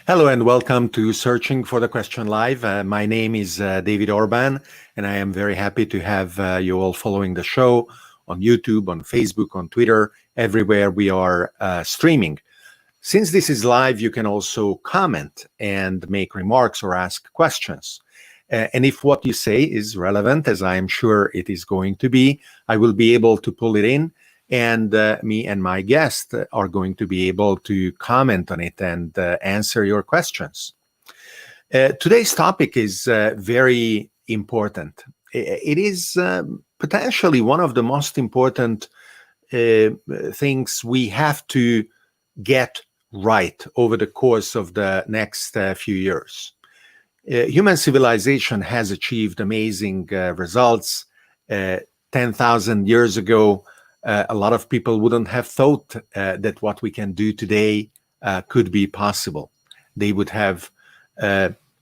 Hello and welcome to Searching for the Question Live. My name is David Orban, and I am very happy to have you all following the show on YouTube, on Facebook, on Twitter, everywhere we are streaming. Since this is live, you can also comment and make remarks or ask questions. And if what you say is relevant, as I am sure it is going to be, I will be able to pull it in, and me and my guest are going to be able to comment on it and answer your questions. Today's topic is very important. It is potentially one of the most important things we have to get right over the course of the next few years. Human civilization has achieved amazing results. 10,000 years ago, a lot of people wouldn't have thought that what we can do today could be possible. They would have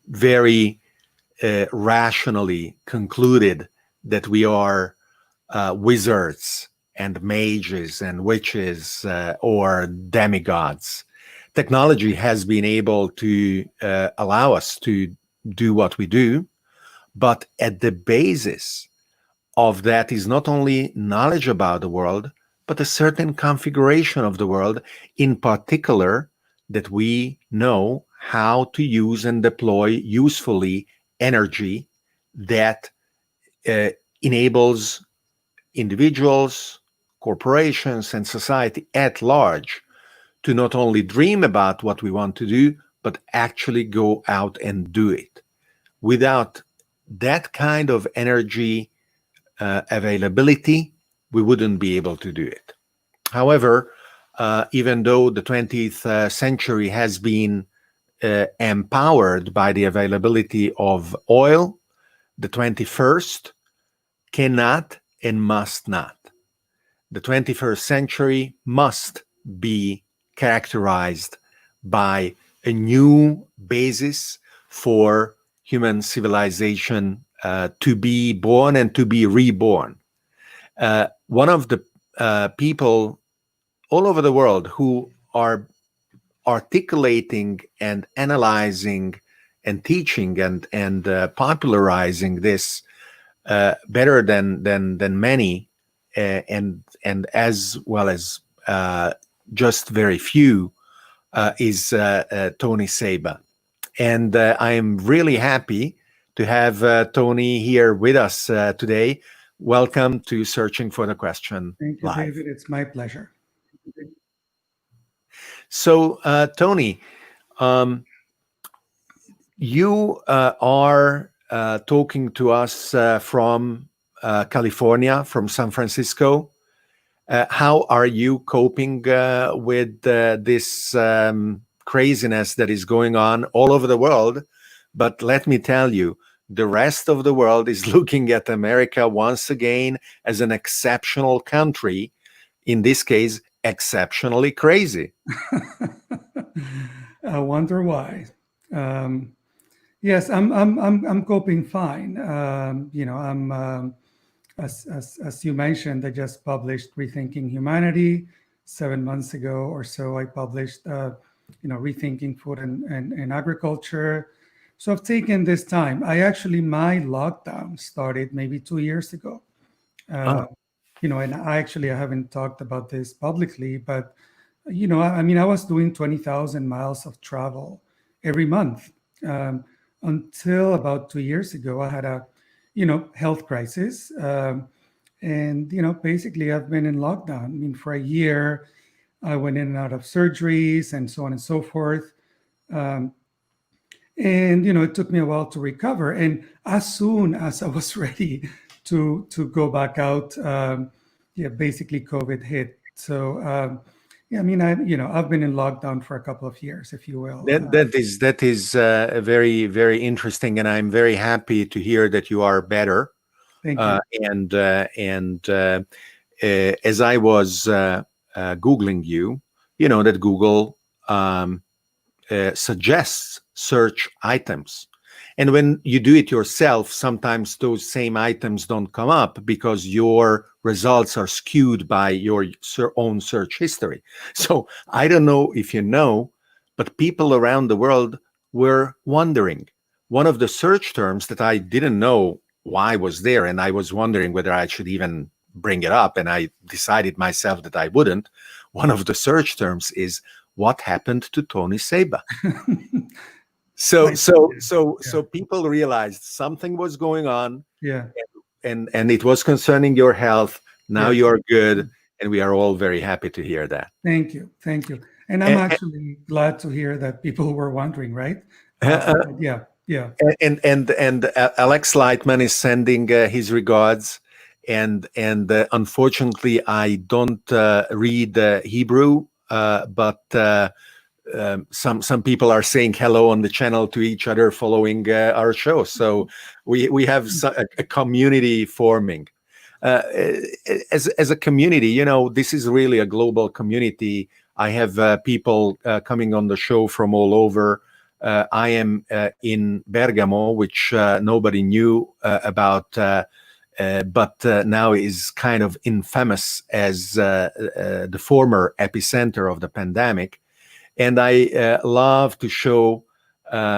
very rationally concluded that we are wizards and mages and witches or demigods. Technology has been able to allow us to do what we do, but at the basis of that is not only knowledge about the world, but a certain configuration of the world, in particular, that we know how to use and deploy usefully energy that enables individuals, corporations, and society at large to not only dream about what we want to do, but actually go out and do it. Without that kind of energy availability, we wouldn't be able to do it. However, even though the 20th century has been empowered by the availability of oil, the 21st cannot and must not. The 21st century must be characterized by a new basis for human civilization to be born and to be reborn. One of the people all over the world who are articulating and analyzing and teaching and popularizing this better than many, and as well as just very few, is Tony Seba. And I am really happy to have Tony here with us today. Welcome to Searching for the Question Thank you, Live. David. It's my pleasure. So, Tony, you are talking to us from California, from San Francisco. How are you coping with this craziness that is going on all over the world? But let me tell you, the rest of the world is looking at America once again as an exceptional country, in this case, exceptionally crazy. I wonder why. Yes, I'm coping fine. As you mentioned, I just published Rethinking Humanity 7 months ago or so. I published Rethinking Food and Agriculture. So I've taken this time. My lockdown started maybe 2 years ago. Oh. And I haven't talked about this publicly, but I was doing 20,000 miles of travel every month until about 2 years ago. I had a health crisis, and basically I've been in lockdown. I mean, for a year, I went in and out of surgeries and so on and so forth. And it took me a while to recover. And as soon as I was ready to go back out, basically COVID hit. So I've been in lockdown for a couple of years, if you will. That is very, very interesting, and I'm very happy to hear that you are better. Thank you. As I was Googling you, that Google suggests search items. And when you do it yourself, sometimes those same items don't come up because your results are skewed by your own search history. So I don't know if you know, but people around the world were wondering. One of the search terms that I didn't know why was there, and I was wondering whether I should even bring it up, and I decided myself that I wouldn't. One of the search terms is what happened to Tony Seba. So I, so yeah, so yeah, so people realized something was going on, yeah, and it was concerning your health. Now yes. you're good, and we are all very happy to hear that. Thank you, thank you. And I'm And, actually glad to hear that people were wondering, right? and, But yeah, yeah, Alex Lightman is sending his regards, and unfortunately I don't read Hebrew, but some people are saying hello on the channel to each other following our show. So we have a community forming. As a community, this is really a global community. I have people coming on the show from all over. I am in Bergamo, which nobody knew about, but now is kind of infamous as the former epicenter of the pandemic. And I love to show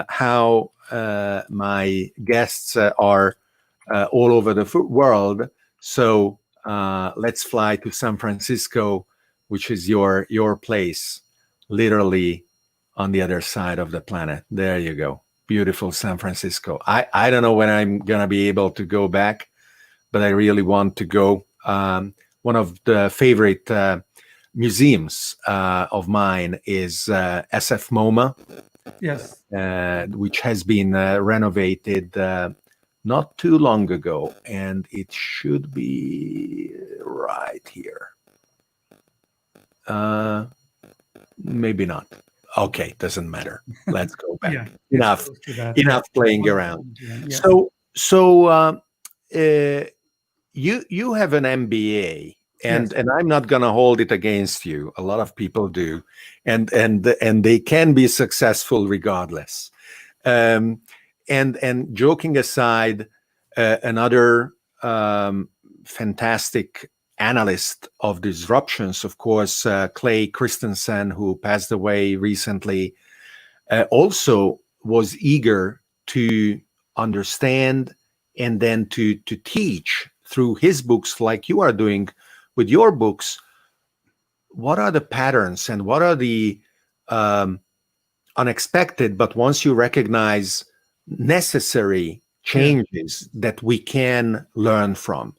how my guests are all over the world. So let's fly to San Francisco, which is your place, literally on the other side of the planet. There you go. Beautiful San Francisco. I don't know when I'm going to be able to go back, but I really want to go. One of the favorite museums of mine is SF MoMA, yes. which has been renovated not too long ago, and it should be right here. Maybe not. Okay, doesn't matter. Let's go back. Yeah, it's Enough, close to that. Yeah, enough playing wonderful around. museum. Yeah. So you have an MBA, Yes. and I'm not going to hold it against you. A lot of people do, and they can be successful regardless. Um, and joking aside, another fantastic analyst of disruptions, of course, Clay Christensen, who passed away recently, also was eager to understand and then to teach through his books, like you are doing with your books. What are the patterns and what are the um, unexpected, but once you recognize, necessary Yeah. changes that we can learn from?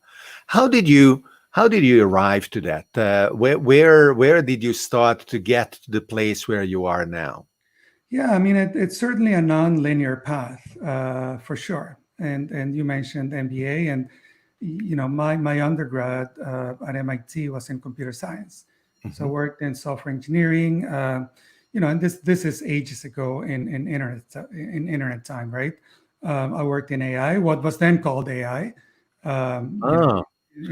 How did you arrive to that? Where did you start to get to the place where you are now? Yeah, I mean, it's certainly a non-linear path, for sure. And you mentioned MBA, and my undergrad at MIT was in computer science, so I Mhm. worked in software engineering. And this is ages ago in internet time, right? I worked in AI, what was then called AI. Um, you know, Ah,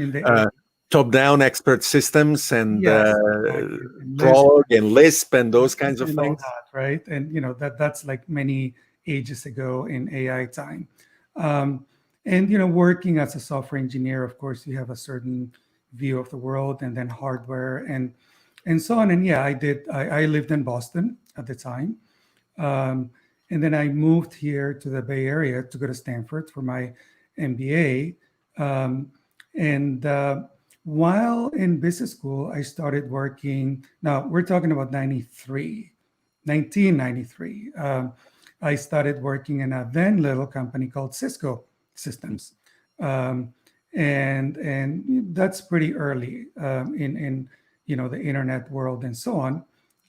in the uh, 80s. top-down expert systems and Yes, exactly. And Lisp Prolog and Lisp and those kinds of and all things. that, right? And that's like many ages ago in AI time. Um, and working as a software engineer, of course, you have a certain view of the world, and then hardware and so on. And yeah, I did. I lived in Boston at the time, um, and then I moved here to the Bay Area to go to Stanford for my MBA. And while in business school, I started working. Now we're talking about 1993. I started working in a then little company called Cisco Systems, um, and that's pretty early in the internet world and so on.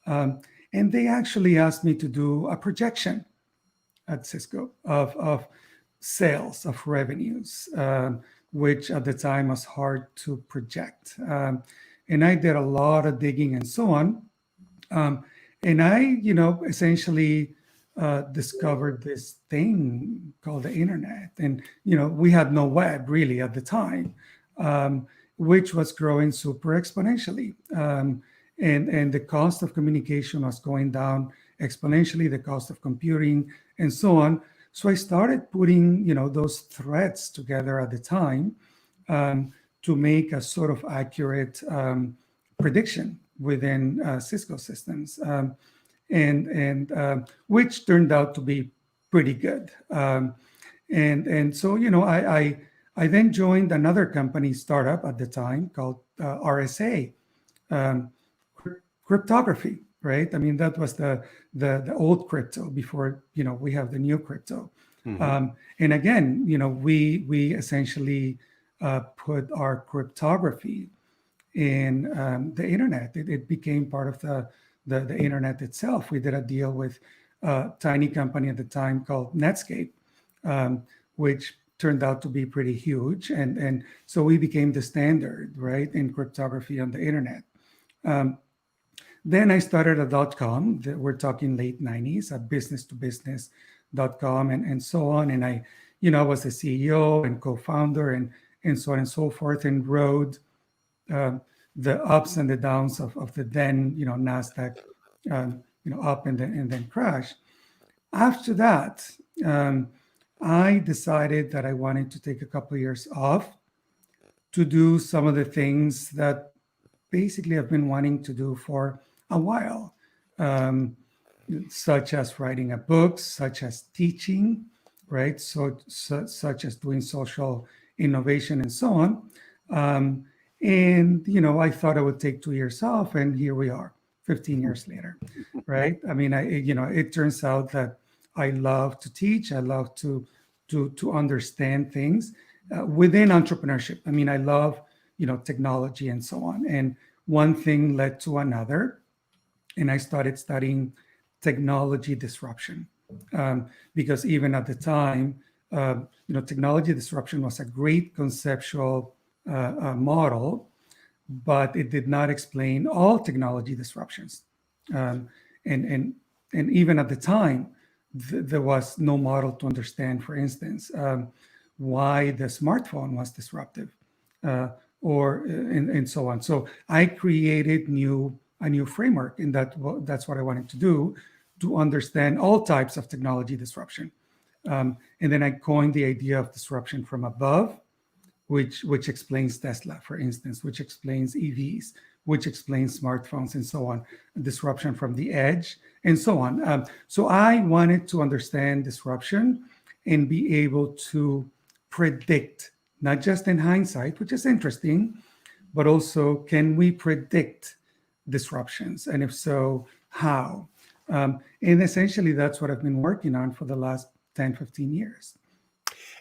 Um, and they actually asked me to do a projection at Cisco of sales, of revenues, which at the time was hard to project. And I did a lot of digging and so on. Um, and I, essentially discovered this thing called the internet. And, we had no web really at the time, which was growing super exponentially. And the cost of communication was going down exponentially, the cost of computing and so on. So I started putting, those threads together at the time, to make a sort of accurate prediction within Cisco systems. and which turned out to be pretty good. And so I then joined another company startup at the time called RSA, um, cryptography, right? I mean, that was the old crypto before we have the new crypto. Mhm. And again, we essentially put our cryptography in the internet. It became part of the internet itself. We did a deal with a tiny company at the time called Netscape, um, which turned out to be pretty huge, and so we became the standard, right, in cryptography on the internet. Um, then I started a .com. We're talking late 90s, a business to business.com, and so on. And I was the CEO and co-founder and so on and so forth, and rode uh, the ups and the downs of the then Nasdaq, up and then crash. After that, um, I decided that I wanted to take a couple of years off to do some of the things that basically I've been wanting to do for a while, um, such as writing a book, such as teaching, right? Such as doing social innovation and so on. Um, and I thought I would take 2 years off, and here we are, 15 years later, right? I mean, it turns out that I love to teach. I love to understand things within entrepreneurship. I mean, I love technology and so on. And one thing led to another, and I started studying technology disruption, because even at the time, technology disruption was a great conceptual model, but it did not explain all technology disruptions. Um, and and and even at the time, there was no model to understand, for instance, why the smartphone was disruptive, uh, or and so on. So I created a new framework, and that's what I wanted to do, to understand all types of technology disruption. And then I coined the idea of disruption from above, which explains Tesla, for instance, which explains EVs, which explains smartphones, and so on. Disruption from the edge, and so on. So I wanted to understand disruption and be able to predict, not just in hindsight, which is interesting, but also, can we predict disruptions, and if so, how? And essentially, that's what I've been working on for the last 10, 15 years.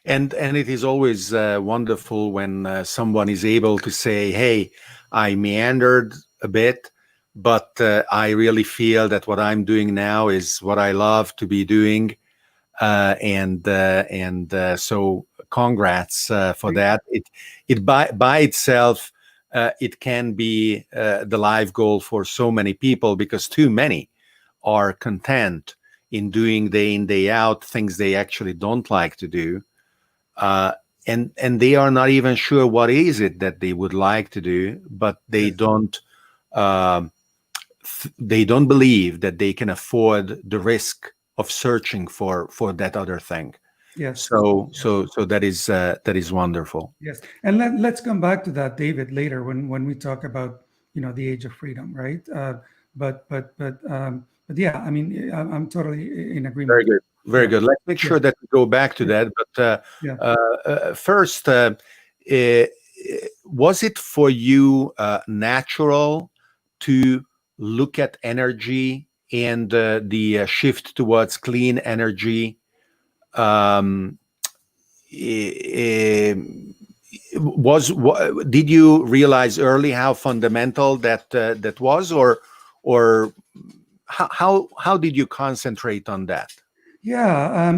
And it is always wonderful when someone is able to say, "Hey, I meandered a bit, but I really feel that what I'm doing now is what I love to be doing." And so, congrats for that. It by itself, it can be the life goal for so many people, because too many are content in doing day in day out things they actually don't like to do, uh, and they are not even sure what is it that they would like to do, but Yes. um, they don't believe that they can afford the risk of searching for that other thing. Yes. So Yes. that is wonderful. Yes, and let's come back to that, David, later when we talk about the age of freedom, right? But yeah, I mean, I'm totally in Very agreement. good. Very Yeah, good. Let's make yeah, sure that we go back to that. But yeah. first, was it for you natural to look at energy and the shift towards clean energy? Um, eh, did you realize early how fundamental that was, or how did you concentrate on that? Yeah,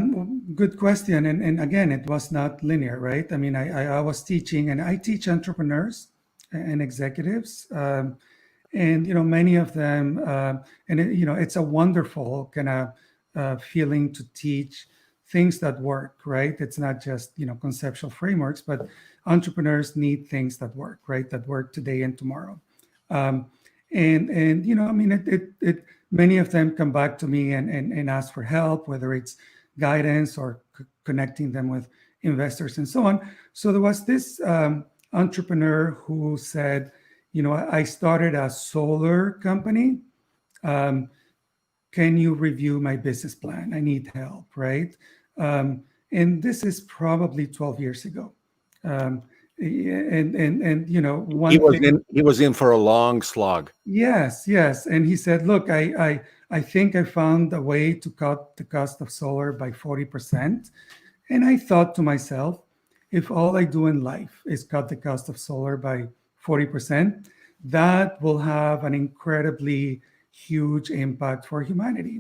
good question. And again, it was not linear, right? I mean, I was teaching, and I teach entrepreneurs and executives, and many of them, and it's a wonderful kind of feeling to teach things that work, right? It's not just conceptual frameworks, but entrepreneurs need things that work, right? That work today and tomorrow. Um, and I mean, it many of them come back to me and ask for help, whether it's guidance or connecting them with investors and so on. So there was this entrepreneur who said, I started a solar company. Um, can you review my business plan? I need help, right? And this is probably 12 years ago. Um, and He one was thing. in he was in for a long slog. Yes, yes. And he said, look, I think I found a way to cut the cost of solar by 40%. And I thought to myself, if all I do in life is cut the cost of solar by 40%, that will have an incredibly huge impact for humanity.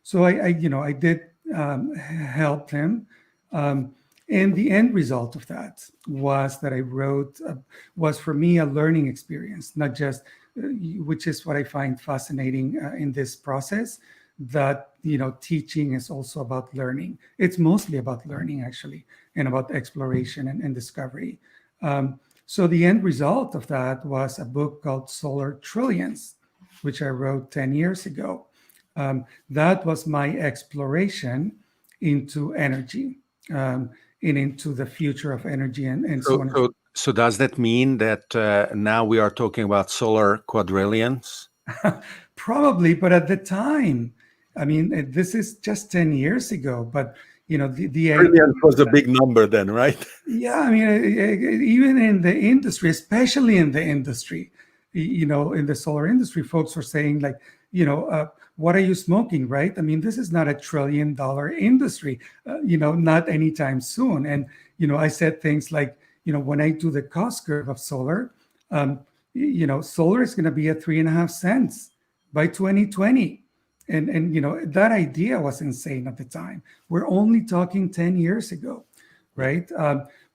So I did help him. Um, and the end result of that was that I wrote, was for me a learning experience, not just, which is what I find fascinating in this process, that teaching is also about learning. It's mostly about learning, actually, and about exploration and discovery. So the end result of that was a book called Solar Trillions, which I wrote 10 years ago. That was my exploration into energy, and into the future of energy, and so So, on. so, so does that mean that now we are talking about solar quadrillions? Probably, but at the time, I mean, this is just 10 years ago, but the idea. Trillions was a big number then, right? Yeah, I mean, even in the industry, especially in the industry, in the solar industry, folks were saying, like, what are you smoking, right? I mean, this is not $1 trillion industry, not anytime soon. And I said things like, when I do the cost curve of solar, um, solar is going to be at 3.5 cents by 2020. And that idea was insane at the time. We're only talking 10 years ago, Yeah. right?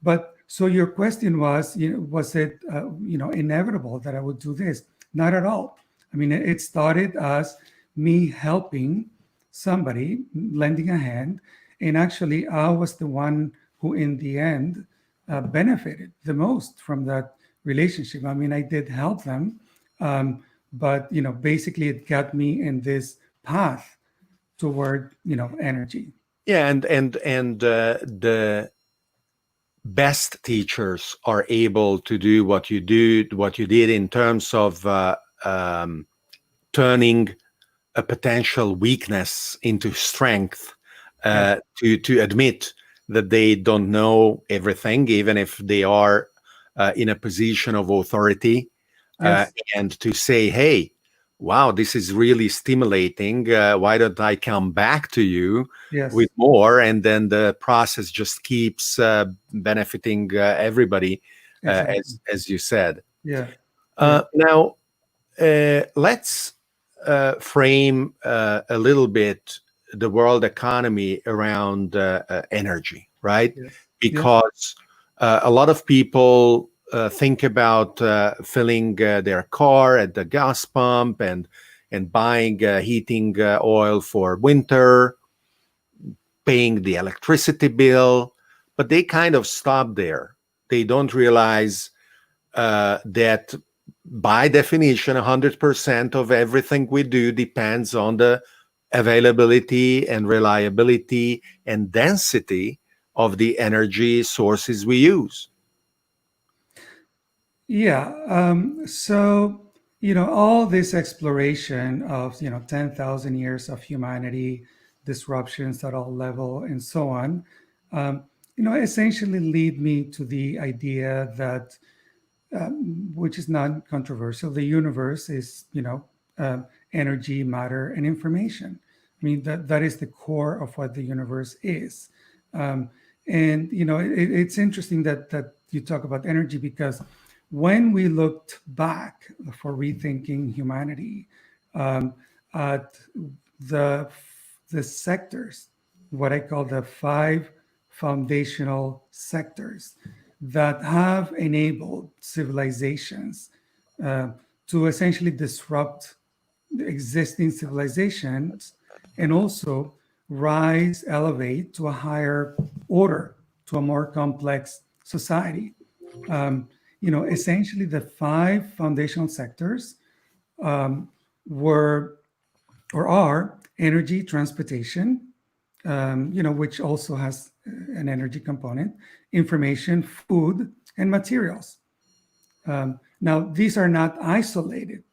But so your question was, was it, inevitable that I would do this? Not at all. I mean, it started as me helping somebody, lending a hand, and actually, I was the one who, in the end, benefited the most from that relationship. I mean, I did help them, but basically, it got me in this path toward energy. Yeah, and the best teachers are able to do what you did in terms of turning a potential weakness into strength, Yes, to admit that they don't know everything, even if they are in a position of authority, uh, yes, and to say, hey, wow, this is really stimulating. Why don't I come back to you with yes, more? And then the process just keeps benefiting everybody, exactly. as you said. Yeah, yeah, Now, let's frame a little bit the world economy around energy, right? yes, yes, Because a lot of people think about filling their car at the gas pump and buying heating oil for winter, paying the electricity bill, but they kind of stop there. They don't realize that by definition, 100% of everything we do depends on the availability and reliability and density of the energy sources we use. yeah. So all this exploration of 10,000 years of humanity, disruptions at all level, and so on, essentially lead me to the idea that, which is not controversial. The universe is, energy, matter, and information. I mean, that is the core of what the universe is. Um, and it's interesting that you talk about energy, because when we looked back for rethinking humanity, um, at the the sectors, what I call the five foundational sectors that have enabled civilizations uh, to essentially disrupt the existing civilizations, and also rise, elevate to a higher order, to a more complex society. Um, Essentially, the five foundational sectors um, were or are energy, transportation, which also has an energy component, information, food, and materials. Now, these are not isolated,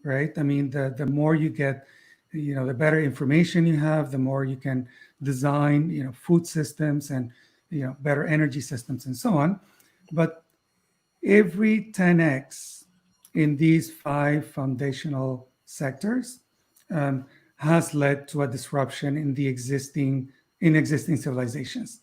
right? I mean, the more you get the better information you have, the more you can design, food systems and, better energy systems and so on. But every 10x in these five foundational sectors um, has led to a disruption in existing civilizations,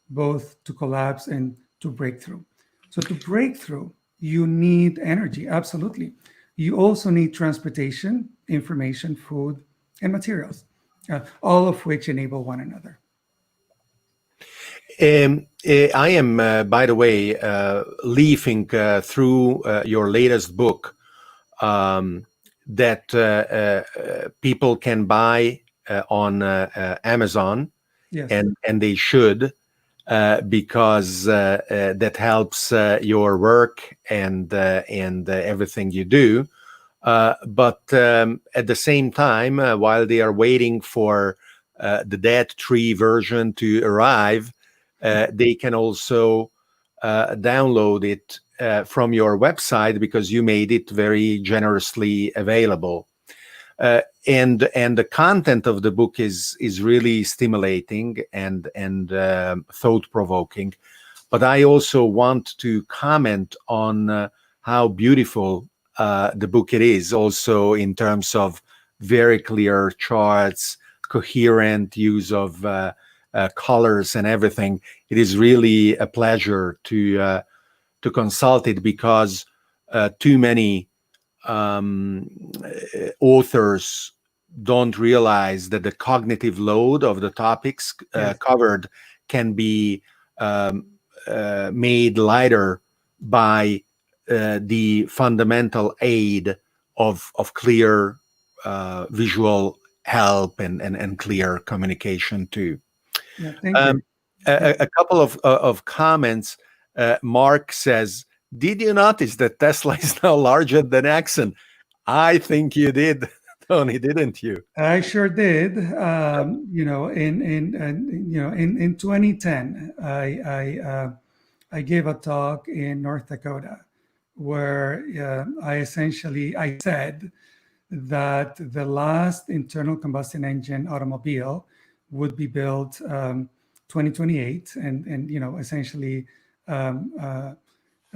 both to collapse and to breakthrough. So to break through, you need energy, absolutely. You also need transportation, information, food, and materials, all of which enable one another. I am, by the way, leafing through your latest book that people can buy on Amazon, Yes. and they should, because that helps your work and everything you do. But at the same time, while they are waiting for the Dead Tree version to arrive, they can also download it from your website, because you made it very generously available. And the content of the book is really stimulating and thought provoking. But I also want to comment on how beautiful the book it is, also in terms of very clear charts, coherent use of colors and everything. It is really a pleasure to consult it, because too many authors don't realize that the cognitive load of the topics Yes. covered can be made lighter by the fundamental aid of clear visual help and clear communication too. Yeah. Thank you. A couple of comments. Mark says, "Did you notice that Tesla is now larger than Exxon?" I think you did, Tony, didn't you? I sure did. In 2010, I gave a talk in North Dakota where I said that the last internal combustion engine automobile would be built 2028, and essentially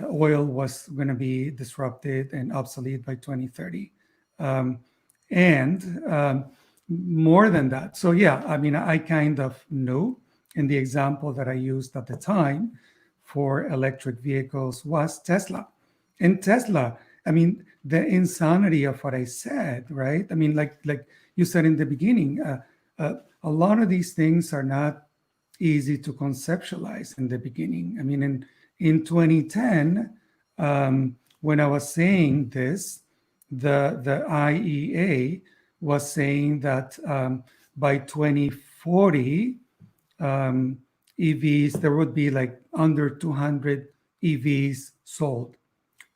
oil was going to be disrupted and obsolete by 2030. Um, and more than that. So, yeah, I mean, I kind of knew, and the example that I used at the time for electric vehicles was Tesla. And Tesla, I mean, the insanity of what I said, right? I mean, like you said in the beginning, a lot of these things are not easy to conceptualize in the beginning. I mean, in 2010, when I was saying this, the IEA was saying that by 2040, EVs, there would be like under 200 EVs sold.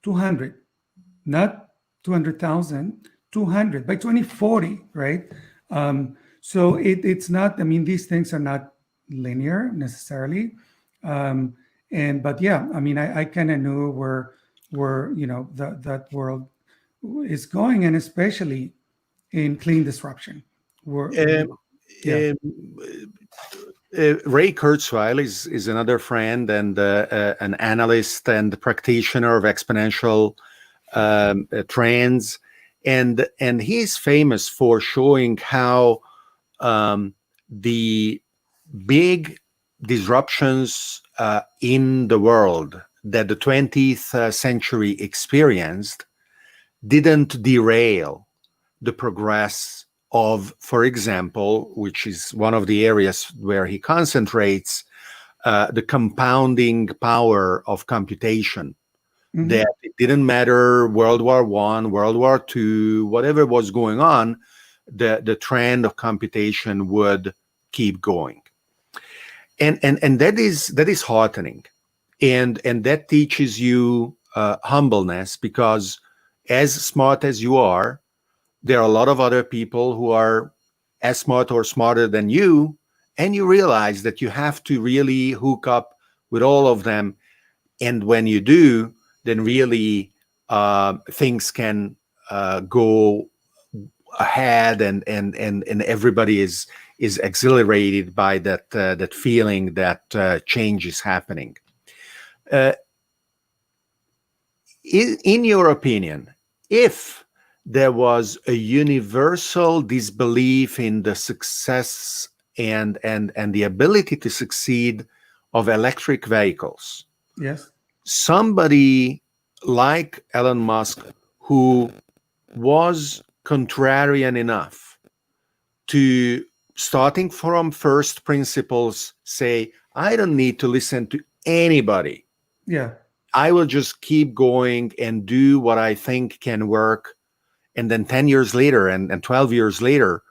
200, not 200,000, 200 by 2040, right? So it's not, I mean, these things are not linear necessarily. But yeah, I mean, I kind of knew where that world is going, and especially in clean disruption. Where, Um, yeah, Ray Kurzweil is another friend and an analyst and practitioner of exponential trends, and he's famous for showing how the big disruptions in the world that the 20th century experienced didn't derail the progress of, for example, which is one of the areas where he concentrates, the compounding power of computation. That it didn't matter World War I, World War II, whatever was going on, the trend of computation would keep going. And that is heartening. And that teaches you humbleness, because as smart as you are, there are a lot of other people who are as smart or smarter than you, and you realize that you have to really hook up with all of them. And when you do, then really things can go ahead, and everybody is exhilarated by that feeling that change is happening. Uh, in your opinion, if there was a universal disbelief in the success and the ability to succeed of electric vehicles, Yes. somebody like Elon Musk, who was contrarian enough to, starting from first principles, say, I don't need to listen to anybody. Yeah. I will just keep going and do what I think can work. And then 10 years later and 12 years later,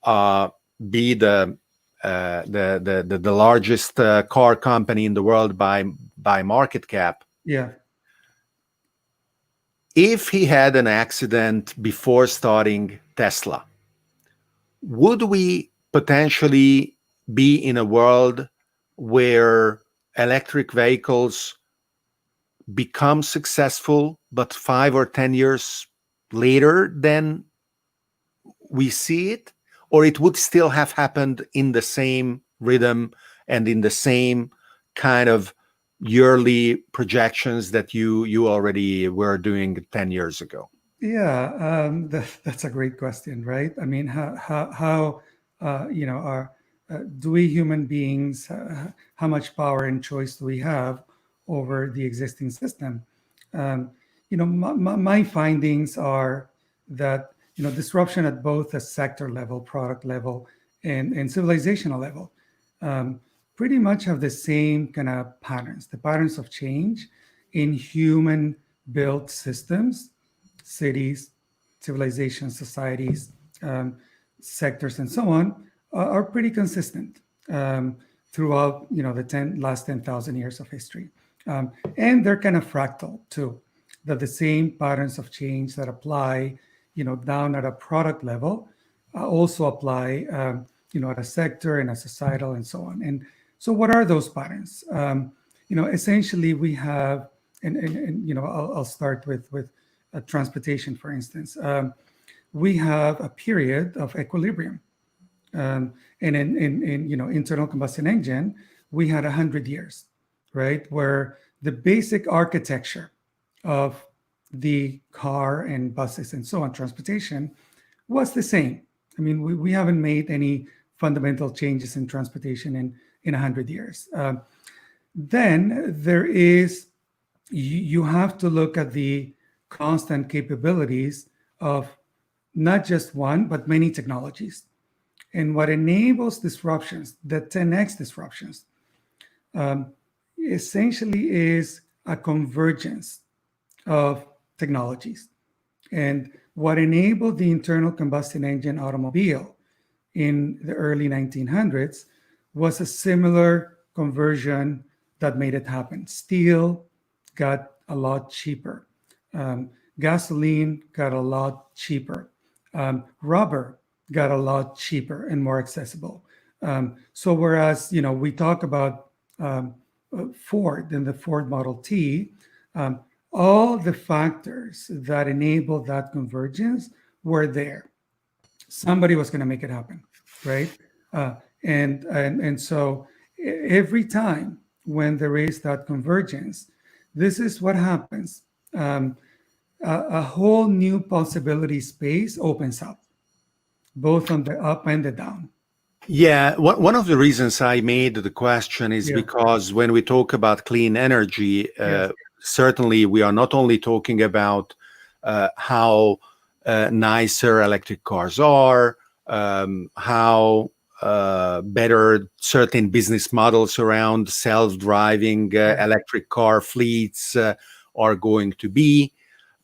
uh, be the largest car company in the world by market cap. Yeah. If he had an accident before starting Tesla, would we potentially be in a world where electric vehicles become successful, but 5 or 10 years later than we see it? Or it would still have happened in the same rhythm and in the same kind of yearly projections that you already were doing 10 years ago? Yeah, that's a great question, right? I mean, how are do we human beings, how much power and choice do we have over the existing system? Um, my findings are that disruption at both a sector level, product level, and civilizational level um, pretty much have the same kind of patterns. The patterns of change in human built systems, cities, civilizations, societies, um, sectors, and so on, are pretty consistent throughout the last 10,000 years of history. And they're kind of fractal too, that the same patterns of change that apply down at a product level also apply at a sector and a societal and so on. And so what are those patterns? Essentially we have, and I'll start with transportation, for instance. We have a period of equilibrium. And in internal combustion engine, we had 100 years, right? Where the basic architecture of the car and buses and so on, transportation, was the same. I mean, we haven't made any fundamental changes in transportation in 100 years. Then there is, you have to look at the constant capabilities of not just one, but many technologies. And what enables disruptions, the 10x disruptions, essentially is a convergence of technologies. And what enabled the internal combustion engine automobile in the early 1900s was a similar conversion that made it happen. Steel got a lot cheaper. Gasoline got a lot cheaper. Rubber got a lot cheaper and more accessible. So whereas we talk about Ford and the Ford Model T, all the factors that enabled that convergence were there. Somebody was going to make it happen, right? And so every time when there is that convergence, this is what happens. A whole new possibility space opens up, both on the up and the down. Yeah, one of the reasons I made the question is Yeah. because when we talk about clean energy, Yes. certainly we are not only talking about how nicer electric cars are, how better certain business models around self-driving Yeah. electric car fleets are going to be,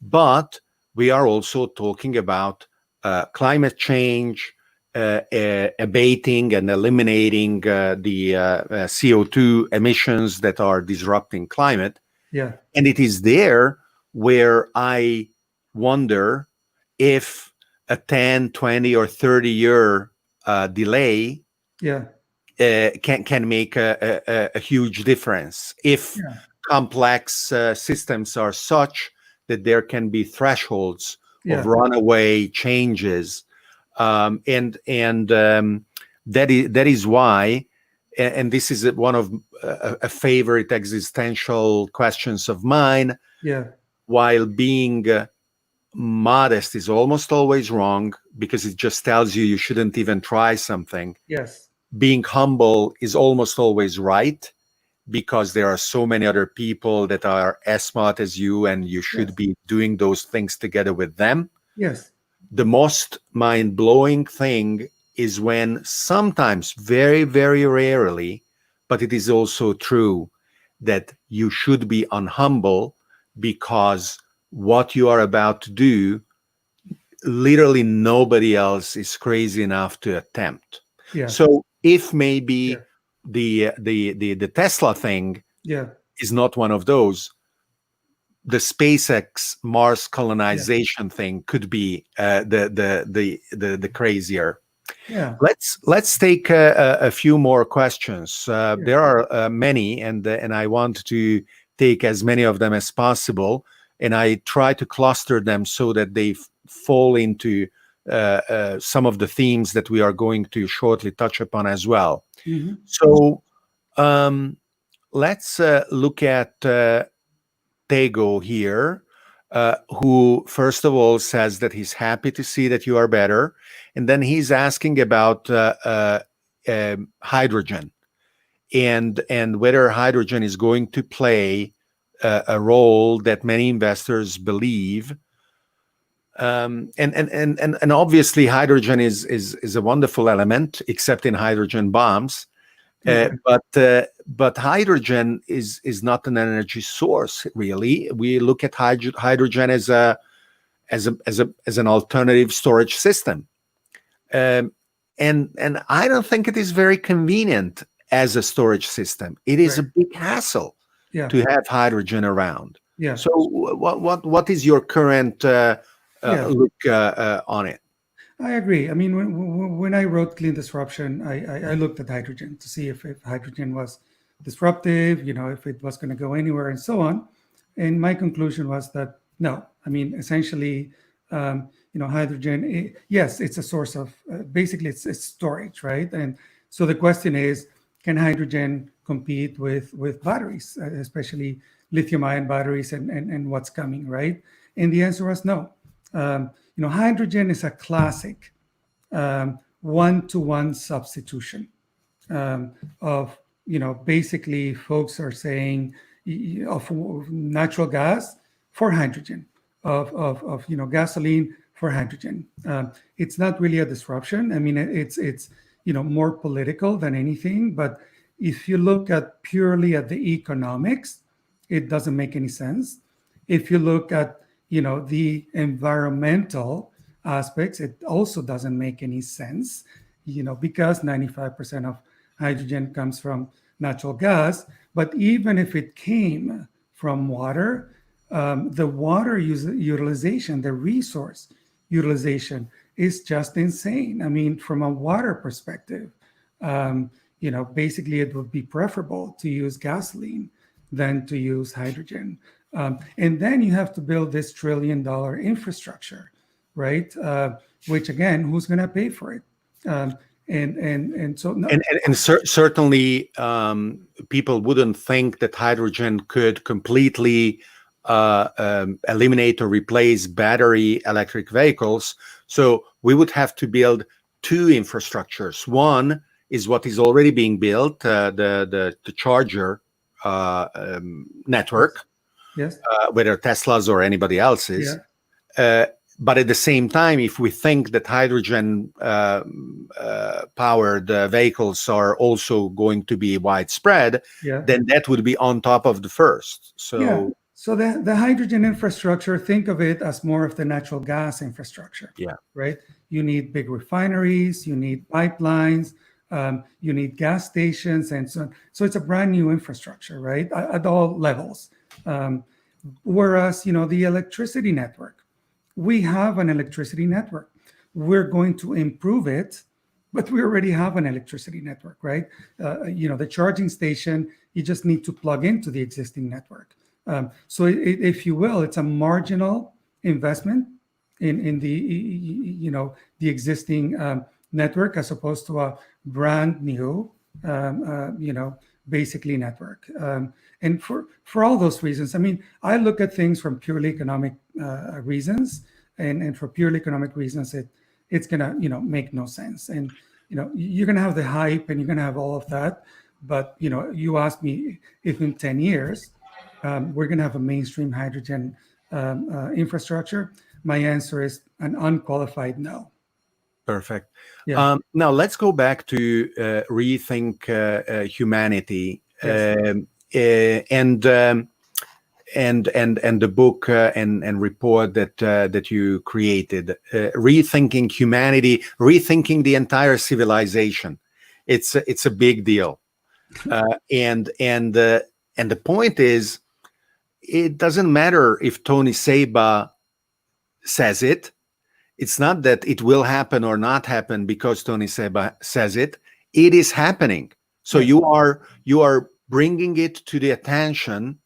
but we are also talking about climate change, abating and eliminating the CO2 emissions that are disrupting climate. Yeah. And it is there where I wonder if a 10, 20, or 30-year delay Yeah. can make a huge difference. If Yeah. complex systems are such that there can be thresholds of Yeah. runaway changes And that is why, and this is one of a favorite existential questions of mine. Yeah. While being modest is almost always wrong because it just tells you shouldn't even try something. Yes. Being humble is almost always right because there are so many other people that are as smart as you, and you should Yes. be doing those things together with them. Yes. The most mind-blowing thing is when sometimes, very, very rarely, but it is also true, that you should be unhumble because what you are about to do, literally nobody else is crazy enough to attempt. Yeah. So if Yeah. maybe the Tesla thing Yeah. is not one of those, the SpaceX Mars Yeah. colonization thing could be the crazier. Yeah. Let's take a few more questions. Yeah. There are many, and I want to take as many of them as possible, and I try to cluster them so that they fall into some of the themes that we are going to shortly touch upon as well. Mm-hmm. So let's look at Tego here, who first of all says that he's happy to see that you are better, and then he's asking about hydrogen and whether hydrogen is going to play a role that many investors believe. And obviously, hydrogen is a wonderful element, except in hydrogen bombs. Okay. But hydrogen is not an energy source, really. We look at hydrogen as an alternative storage system, um, and I don't think it is very convenient as a storage system. It is a Right. big hassle Yeah. to have hydrogen around. Yeah. So, what is your current Yeah. look on it? I agree. I mean, when I wrote Clean Disruption, I looked at hydrogen to see if hydrogen was disruptive, if it was going to go anywhere and so on. And my conclusion was that no. I mean, essentially, hydrogen, yes, it's a source of, basically, it's storage, right? And so the question is, can hydrogen compete with batteries, especially lithium-ion batteries and what's coming, right? And the answer was no. Hydrogen is a classic one-to-one substitution of, basically folks are saying of natural gas for hydrogen, of gasoline for hydrogen. It's not really a disruption. I mean, it's more political than anything. But if you look at purely at the economics, it doesn't make any sense. If you look at the environmental aspects, it also doesn't make any sense, because 95% of hydrogen comes from natural gas. But even if it came from water, the water utilization, the resource utilization is just insane. I mean, from a water perspective, basically it would be preferable to use gasoline than to use hydrogen. And then you have to build this $1 trillion infrastructure, right? Which again, who's going to pay for it? And so no. And certainly, people wouldn't think that hydrogen could completely eliminate or replace battery electric vehicles. So we would have to build two infrastructures. One is what is already being built, the charger network, Yes. whether Tesla's or anybody else's. Yeah. But at the same time, if we think that hydrogen powered vehicles are also going to be widespread, Yeah. then that would be on top of the first. So Yeah. So the hydrogen infrastructure, think of it as more of the natural gas infrastructure. yeah, Right. You need big refineries, you need pipelines, you need gas stations, and so on. So it's a brand new infrastructure, right, at all levels. Whereas the electricity network, we have an electricity network. We're going to improve it, but we already have an electricity network, right? The charging station, you just need to plug into the existing network. So if you will, it's a marginal investment in the the existing network, as opposed to a brand new basically network. And for all those reasons, I mean, I look at things from purely economic reasons, and for purely economic reasons, it's gonna make no sense. And you're gonna have the hype, and you're gonna have all of that, but you ask me if in 10 years we're gonna have a mainstream hydrogen infrastructure. My answer is an unqualified no. Perfect. Yeah. Now let's go back to Rethink Humanity, Yes. And the book and report that you created, Rethinking Humanity, rethinking the entire civilization. It's a big deal, and the point is, it doesn't matter if Tony Seba says it. It's not that it will happen or not happen because Tony Seba says it. It is happening. So Yes. you are bringing it to the attention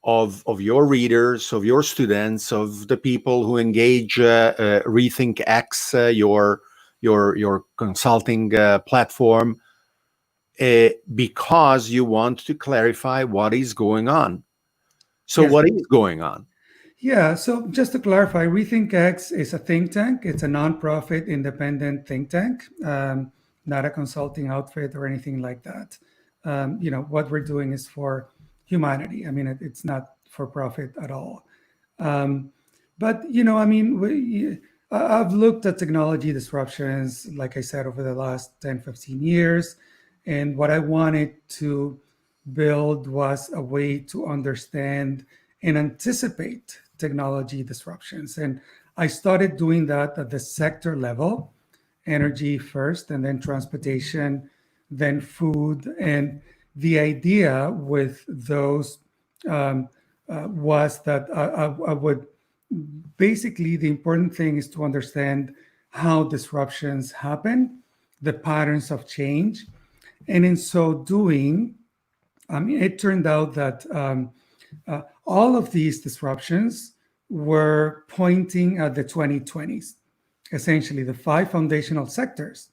of your readers, of your students, of the people who engage Rethink X, your consulting platform, because you want to clarify what is going on. So Yes. what is going on? Yeah, so just to clarify, Rethink X is a think tank. It's a nonprofit, independent think tank, not a consulting outfit or anything like that. What we're doing is for humanity. I mean, it's not for profit at all. Um, but I mean, I've looked at technology disruptions, like I said, over the last 10, 15 years, and what I wanted to build was a way to understand and anticipate technology disruptions. And I started doing that at the sector level: energy first, and then transportation, then food. And the idea with those was that I would basically, the important thing is to understand how disruptions happen, the patterns of change. And in so doing, it turned out that all of these disruptions were pointing at the 2020s, essentially the five foundational sectors: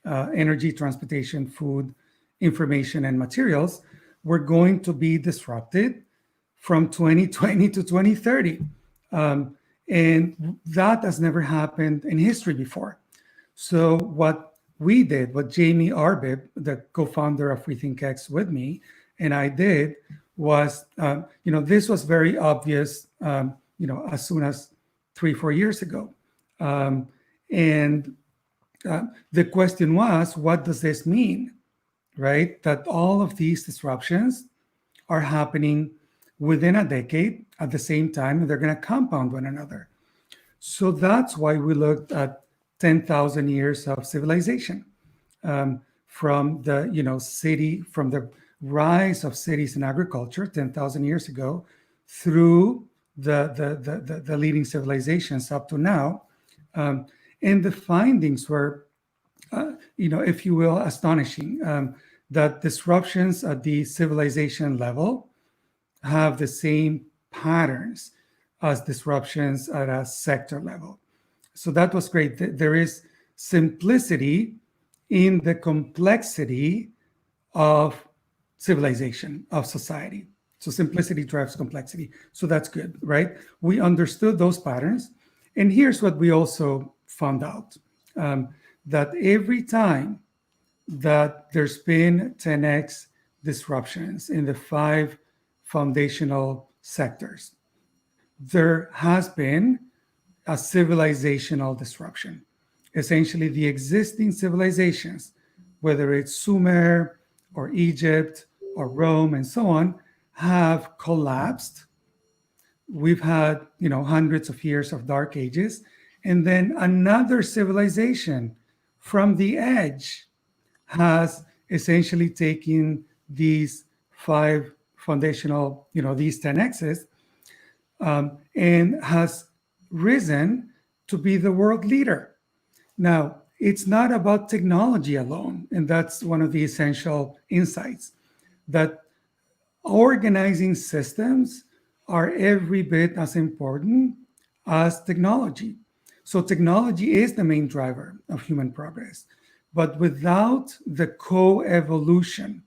energy, transportation, food, information, and materials were going to be disrupted from 2020 to 2030. And that has never happened in history before. So what we did, what Jamie Arbib, the co-founder of Rethink X with me, and I did was, this was very obvious, as soon as 3-4 years ago. And the question was, what does this mean, right? That all of these disruptions are happening within a decade at the same time, and they're going to compound one another. So that's why we looked at 10,000 years of civilization, from the from the rise of cities and agriculture 10,000 years ago through the leading civilizations up to now. And the findings were, if you will, astonishing. That disruptions at the civilization level have the same patterns as disruptions at a sector level. So that was great. There is simplicity in the complexity of civilization, of society. So simplicity drives complexity. So that's good, right? We understood those patterns. And here's what we also found out, that every time that there's been 10x disruptions in the five foundational sectors, there has been a civilizational disruption. Essentially, the existing civilizations, whether it's Sumer or Egypt or Rome and so on, have collapsed. We've had, hundreds of years of dark ages, and then another civilization from the edge has essentially taken these five foundational, these 10x's, and has risen to be the world leader. Now, it's not about technology alone, and that's one of the essential insights, that organizing systems are every bit as important as technology. So technology is the main driver of human progress. But without the co-evolution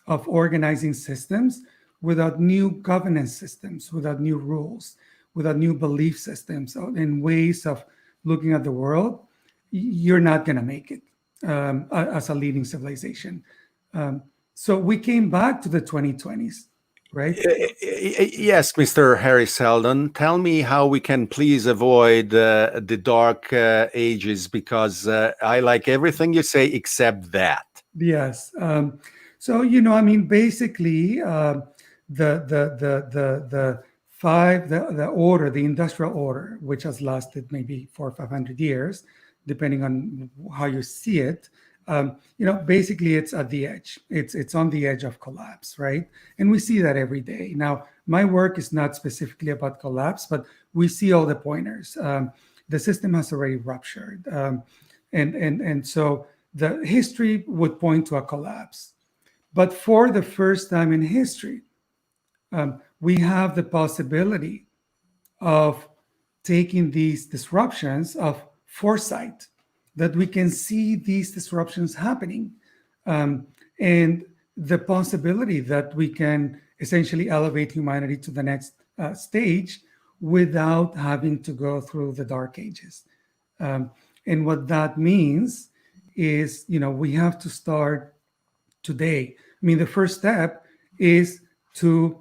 of organizing systems, without new governance systems, without new rules, without new belief systems and ways of looking at the world, you're not going to make it as a leading civilization. So we came back to the 2020s, right? Yes, Mr. Harry Seldon, tell me how we can please avoid the dark ages, because I like everything you say except that. Yes. So basically, the order, the industrial order, which has lasted maybe 400 or 500 years, depending on how you see it. Basically, it's at the edge. It's on the edge of collapse, right? And we see that every day. Now, my work is not specifically about collapse, but we see all the pointers. The system has already ruptured, and so the history would point to a collapse. But for the first time in history, we have the possibility of taking these disruptions of foresight, that we can see these disruptions happening, and the possibility that we can essentially elevate humanity to the next stage without having to go through the dark ages. And what that means is, we have to start today. I mean, the first step is to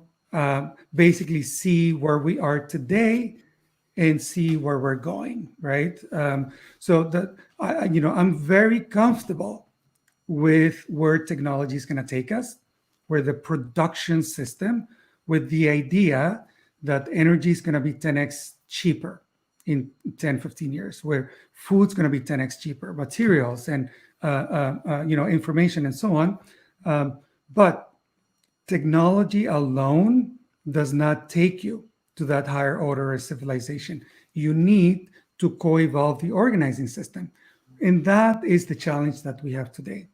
basically see where we are today and see where we're going, right? So that I'm very comfortable with where technology is going to take us, where the production system, with the idea that energy is going to be 10x cheaper in 10, 15 years, where food's going to be 10x cheaper, materials and information and so on. But technology alone does not take you to that higher order of civilization. You need to co-evolve the organizing system. And that is the challenge that we have today.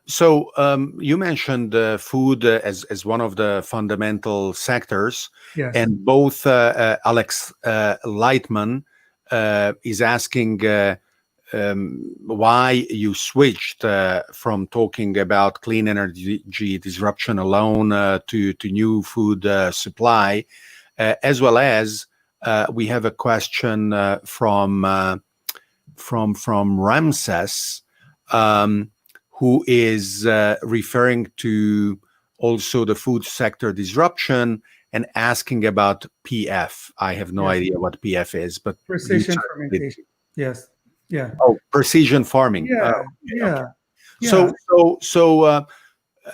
So you mentioned food as one of the fundamental sectors, Yes. and both Alex Lightman is asking why you switched from talking about clean energy disruption alone to new food supply, as well as we have a question from Ramses, who is referring to also the food sector disruption and asking about PF. I have no idea what PF is, but precision fermentation. Yes. Yeah. Oh, precision farming. Yeah. Okay. Yeah. So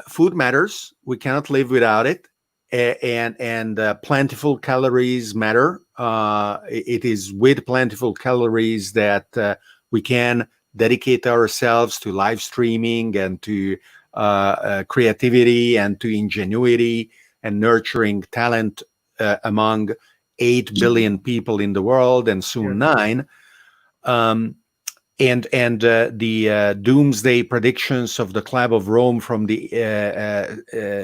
food matters. We cannot live without it, and plentiful calories matter. It is with plentiful calories that we can dedicate ourselves to live streaming and to creativity and to ingenuity and nurturing talent among 8 billion people in the world, and soon 9. And the doomsday predictions of the Club of Rome from the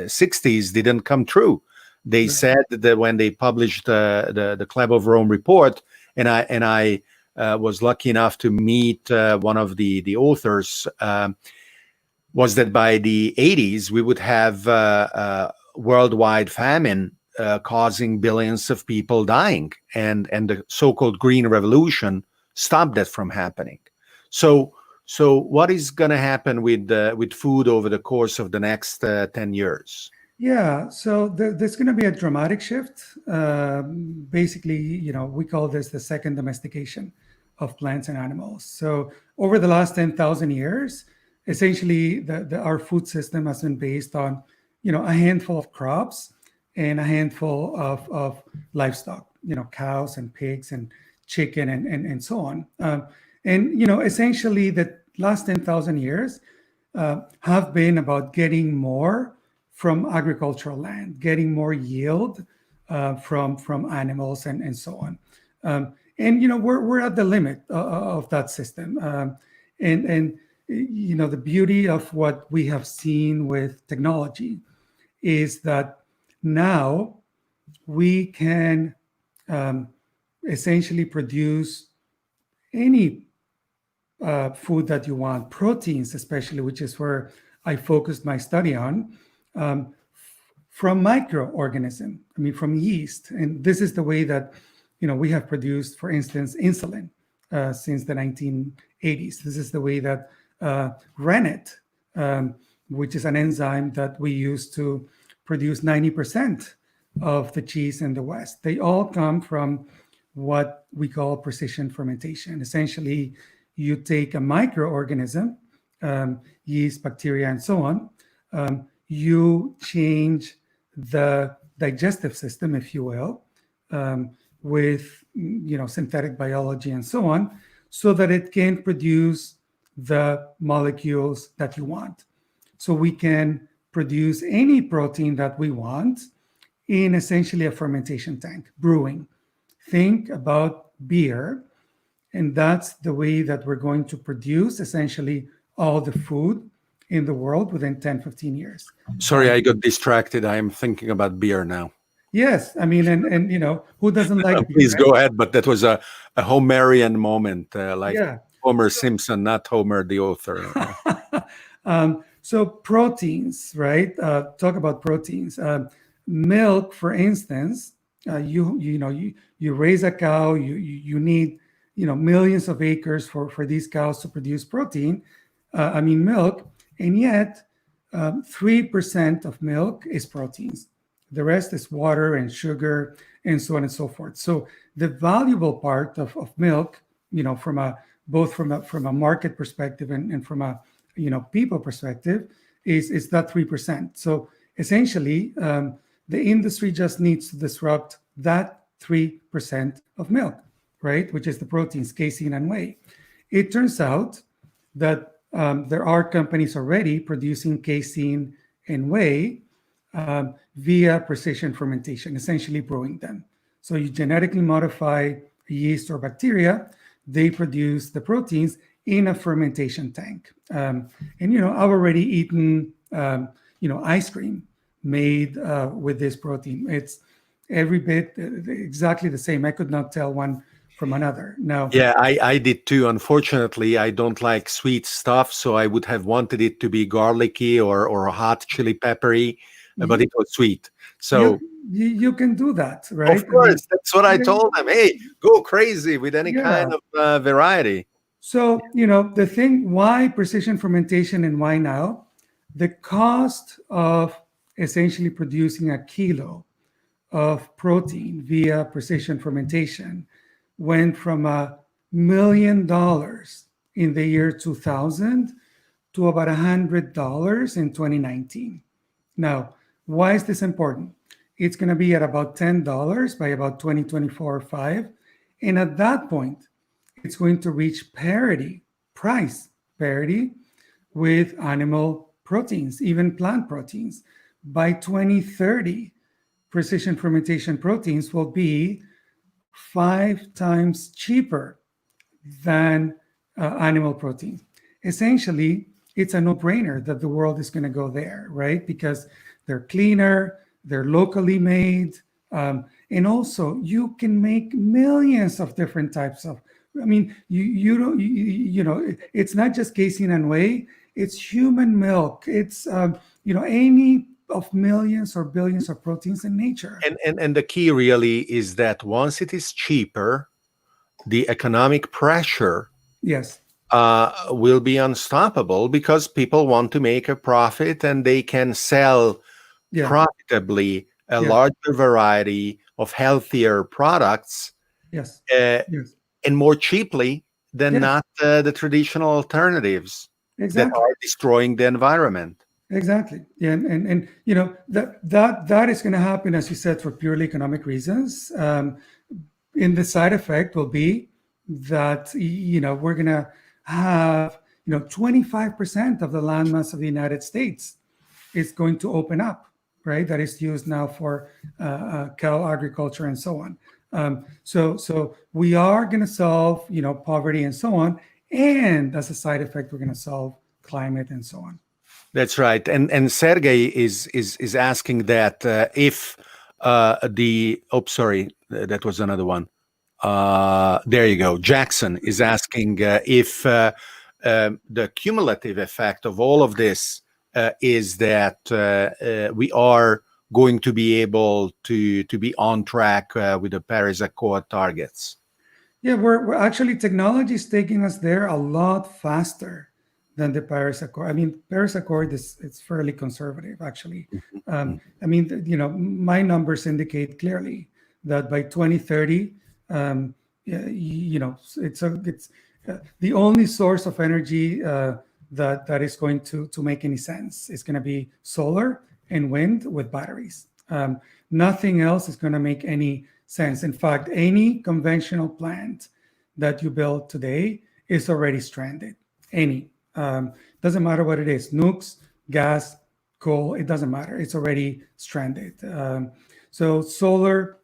60s didn't come true. They said that when they published the Club of Rome report, and I was lucky enough to meet one of the authors, was that by the 80s we would have worldwide famine causing billions of people dying, and the so-called Green Revolution stopped that from happening. So what is going to happen with food over the course of the next 10 years? Yeah, so there's going to be a dramatic shift. Basically, we call this the second domestication of plants and animals. So over the last 10,000 years, essentially, our food system has been based on, a handful of crops and a handful of livestock, cows and pigs and chicken and so on. And essentially, the last 10,000 years have been about getting more from agricultural land, getting more yield from animals and so on. And we're at the limit of that system. And the beauty of what we have seen with technology is that now we can essentially produce any food that you want, proteins especially, which is where I focused my study on, from microorganism. I mean, from yeast, and this is the way that we have produced, for instance, insulin since the 1980s. This is the way that rennet, which is an enzyme that we use to produce 90% of the cheese in the West. They all come from what we call precision fermentation. Essentially, you take a microorganism, yeast, bacteria, and so on. You change the digestive system, if you will, with synthetic biology and so on, so that it can produce the molecules that you want. So we can produce any protein that we want in essentially a fermentation tank, brewing. Think about beer, and that's the way that we're going to produce essentially all the food in the world within 10, 15 years. Sorry, I got distracted. I am thinking about beer now. Yes, I mean, and who doesn't like beer? Please right? go ahead, but that was a Homerian moment, like Yeah. Homer Simpson, not Homer the author. So proteins, right? Talk about proteins. Milk, for instance, you raise a cow. You need millions of acres for these cows to produce protein. Milk, and yet 3% of milk is proteins. The rest is water and sugar and so on and so forth. So the valuable part of milk, from both from a market perspective and from a people perspective, is that 3%. So essentially, the industry just needs to disrupt that 3% of milk, right? Which is the proteins, casein and whey. It turns out that there are companies already producing casein and whey via precision fermentation, essentially brewing them. So you genetically modify yeast or bacteria, they produce the proteins in a fermentation tank. I've already eaten, ice cream made with this protein. It's every bit exactly the same. I could not tell one from another. Now, yeah, I did too. Unfortunately, I don't like sweet stuff, so I would have wanted it to be garlicky or hot chili peppery, but it was sweet. So you can do that, right? of course, that's what I told them. Hey, go crazy with any kind of variety. So, the thing, why precision fermentation and why now? The cost of essentially producing a kilo of protein via precision fermentation went from $1 million in the year 2000 to about $100 in 2019. Now, why is this important? It's going to be at about $10 by about 2024 or 5. And at that point, it's going to reach price parity with animal proteins, even plant proteins. By 2030, precision fermentation proteins will be 5 times cheaper than animal protein. Essentially, it's a no-brainer that the world is going to go there, right? Because they're cleaner, they're locally made, and also you can make millions of different types of. You don't, it's not just casein and whey. It's human milk. It's any of millions or billions of proteins in nature. And the key really is that once it is cheaper, the economic pressure will be unstoppable because people want to make a profit and they can sell profitably a larger variety of healthier products and more cheaply than not the traditional alternatives that are destroying the environment. Exactly. Yeah, and that is going to happen, as you said, for purely economic reasons. And the side effect will be that we're going to have 25% of the landmass of the United States is going to open up, right? That is used now for cow agriculture and so on. So we are going to solve poverty and so on, and as a side effect, we're going to solve climate and so on. That's right, and Sergey is asking that if that was another one. There you go. Jackson is asking if the cumulative effect of all of this is that we are going to be able to be on track with the Paris Accord targets. Yeah, we're actually, technology is taking us there a lot faster than the Paris Accord. I mean, Paris Accord is, it's fairly conservative, actually. I mean, my numbers indicate clearly that by 2030, it's the only source of energy that is going to make any sense is going to be solar and wind with batteries. Nothing else is going to make any sense. In fact, any conventional plant that you build today is already stranded. Any. Doesn't matter what it is, nukes, gas, coal, it doesn't matter. It's already stranded. So solar,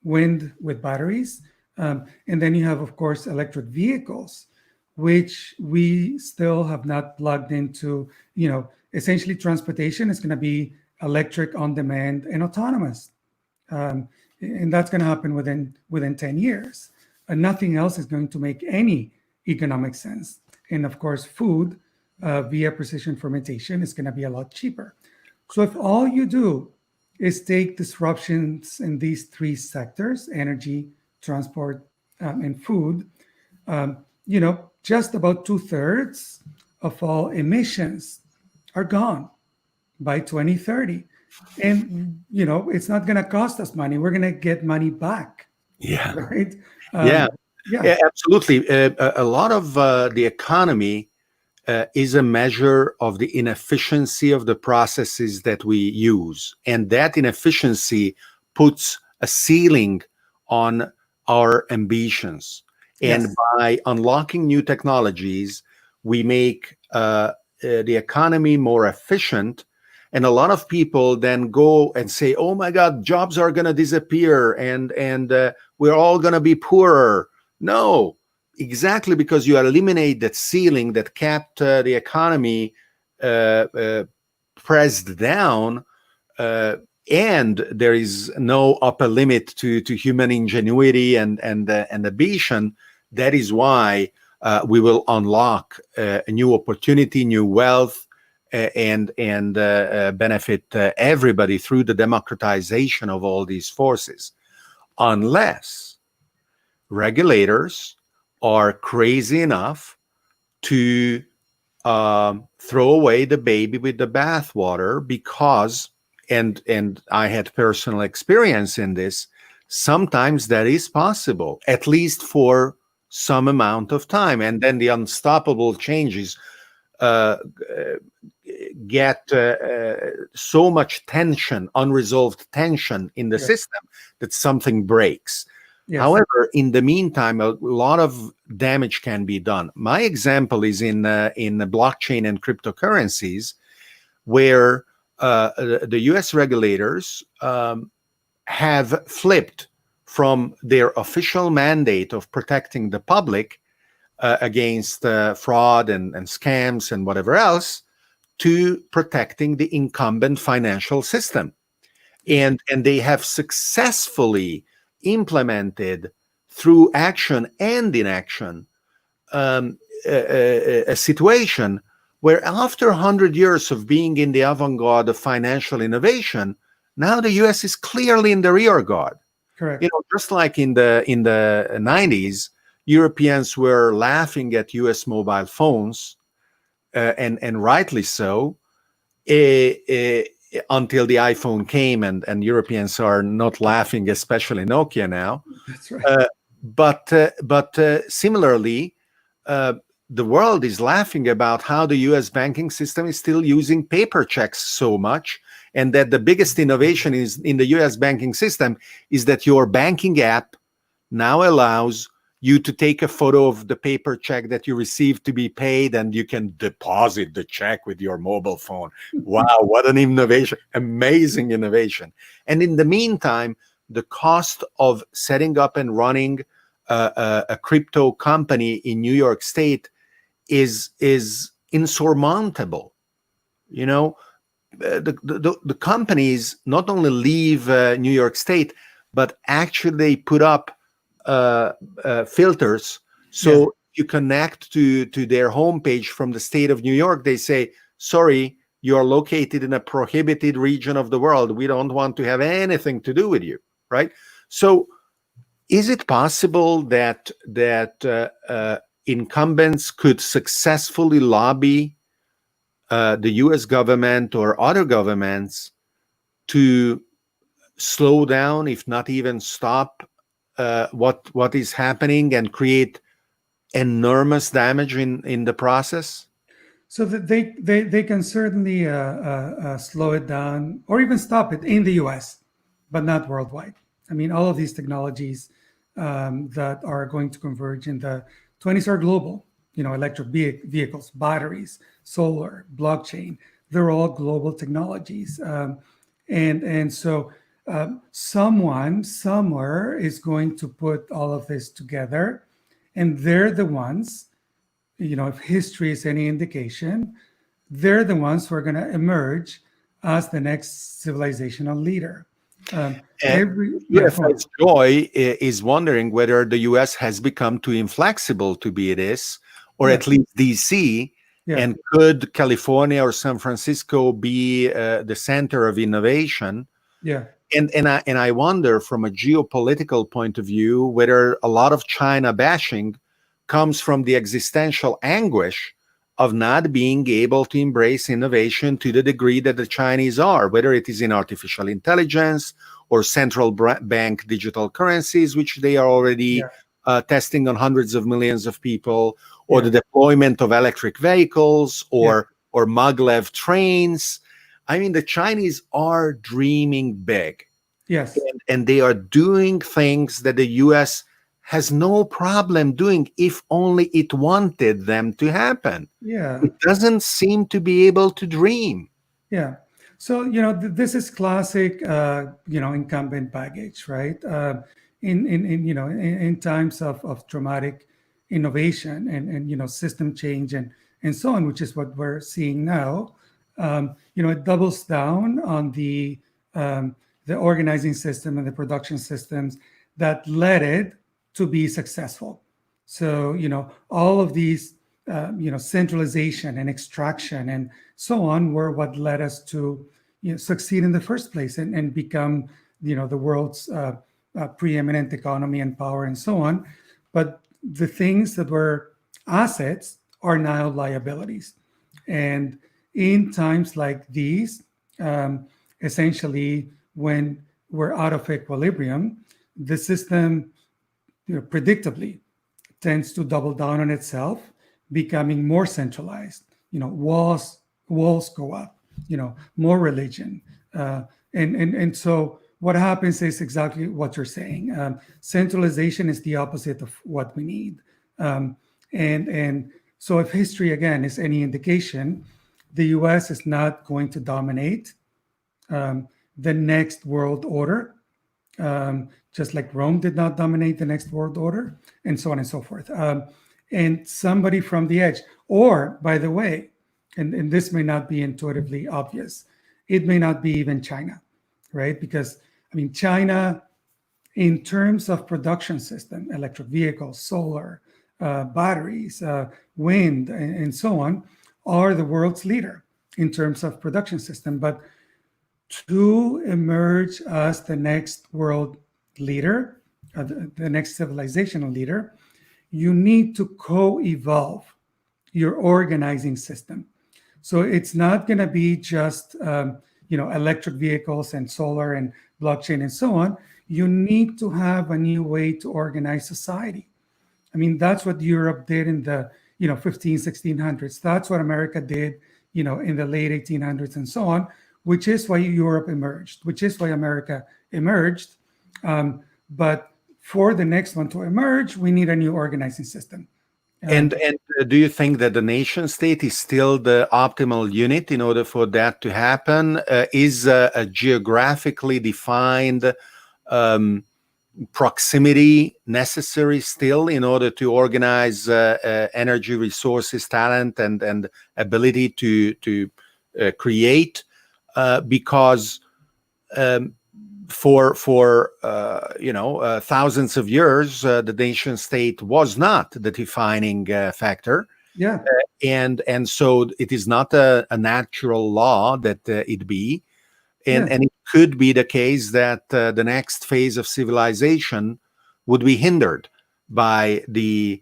wind with batteries. And then you have, of course, electric vehicles, which we still have not plugged into. Essentially transportation is going to be electric, on demand, and autonomous. And that's going to happen within 10 years. And nothing else is going to make any economic sense. And of course, food via precision fermentation is going to be a lot cheaper. So if all you do is take disruptions in these three sectors, energy, transport, and food, just about 2/3 of all emissions are gone by 2030. And it's not going to cost us money. We're going to get money back. Yeah. Right. Yeah, absolutely. A lot of the economy is a measure of the inefficiency of the processes that we use. And that inefficiency puts a ceiling on our ambitions. And Yes. by unlocking new technologies, we make the economy more efficient. And a lot of people then go and say, "Oh my God, jobs are going to disappear, and we're all going to be poorer." No, exactly, because you eliminate that ceiling that kept the economy pressed down, and there is no upper limit to human ingenuity and ambition. That is why we will unlock a new opportunity, new wealth, and benefit everybody through the democratization of all these forces, unless regulators are crazy enough to throw away the baby with the bathwater, because, and I had personal experience in this, sometimes that is possible, at least for some amount of time, and then the unstoppable changes get so much tension, unresolved tension in the system, that something breaks. Yes. However, in the meantime, a lot of damage can be done. My example is in the blockchain and cryptocurrencies, where the US regulators have flipped from their official mandate of protecting the public against fraud and scams and whatever else, to protecting the incumbent financial system. And they have successfully implemented, through action and inaction, a situation where, after 100 years of being in the avant-garde of financial innovation, now the US is clearly in the rear guard. Correct. Just like in the 90s, Europeans were laughing at US mobile phones, and rightly so, until the iPhone came, and Europeans are not laughing, especially Nokia now. That's right. But similarly, the world is laughing about how the US banking system is still using paper checks so much, and that the biggest innovation is in the US banking system is that your banking app now allows you to take a photo of the paper check that you received to be paid, and you can deposit the check with your mobile phone. Wow, what an innovation, amazing innovation. And in the meantime, the cost of setting up and running a crypto company in New York State is insurmountable. The companies not only leave New York State, but actually put up filters. Yeah. So you connect to their homepage from the state of New York, they say, sorry, you're located in a prohibited region of the world. We don't want to have anything to do with you, right? So is it possible that incumbents could successfully lobby the US government or other governments to slow down, if not even stop, what is happening and create enormous damage in the process? So that they can certainly slow it down or even stop it in the US, but not worldwide. I mean, all of these technologies that are going to converge in the 20s are global. You know, electric vehicles, batteries, solar, blockchain, they're all global technologies. And so someone somewhere is going to put all of this together, and they're the ones, you know, if history is any indication, they're the ones who are going to emerge as the next civilizational leader. Yeah, go on. UFS Joy is wondering whether the US has become too inflexible to be this, or Yeah, at least DC, yeah, and could California or San Francisco be the center of innovation? yeah, And I wonder, from a geopolitical point of view, whether a lot of China bashing comes from the existential anguish of not being able to embrace innovation to the degree that the Chinese are, whether it is in artificial intelligence or central bank digital currencies, which they are already yeah, testing on hundreds of millions of people, or yeah, the deployment of electric vehicles, yeah, or maglev trains. I mean, the Chinese are dreaming big, yes, and they are doing things that the US has no problem doing if only it wanted them to happen. yeah, It doesn't seem to be able to dream. yeah. So, you know, this is classic, you know, incumbent baggage, right? In you know, in times of traumatic innovation and you know, system change and so on, which is what we're seeing now. You know, it doubles down on um, the organizing system and the production systems that led it to be successful. So, you know, all of these, you know, centralization and extraction and so on were what led us to, you know, succeed in the first place and become, you know, the world's preeminent economy and power and so on. But the things that were assets are now liabilities. And in times like these, um, essentially, when we're out of equilibrium, the system, you know, predictably tends to double down on itself, becoming more centralized. You know, walls go up. You know, more religion, and so what happens is exactly what you're saying. Centralization is the opposite of what we need, um, and so if history again is any indication, the U.S. is not going to dominate the next world order, just like Rome did not dominate the next world order, and so on and so forth. And somebody from the edge, or by the way, and this may not be intuitively obvious, it may not be even China, right? Because I mean, China, in terms of production system, electric vehicles, solar, batteries, wind, and so on, are the world's leader in terms of production system. But to emerge as the next world leader, the next civilizational leader, you need to co-evolve your organizing system. So it's not going to be just you know, electric vehicles and solar and blockchain and so on. You need to have a new way to organize society. I mean, that's what Europe did in the, you know, 15, 1600s. That's what America did, you know, in the late 1800s and so on, which is why Europe emerged, which is why America emerged. But for the next one to emerge, we need a new organizing system. And do you think that the nation state is still the optimal unit in order for that to happen? Is a geographically defined proximity necessary still in order to organize energy resources, talent, and ability to create? Because for thousands of years, the nation state was not the defining factor, Yeah. and so it is not a natural law that it be, Yes. and it could be the case that the next phase of civilization would be hindered by the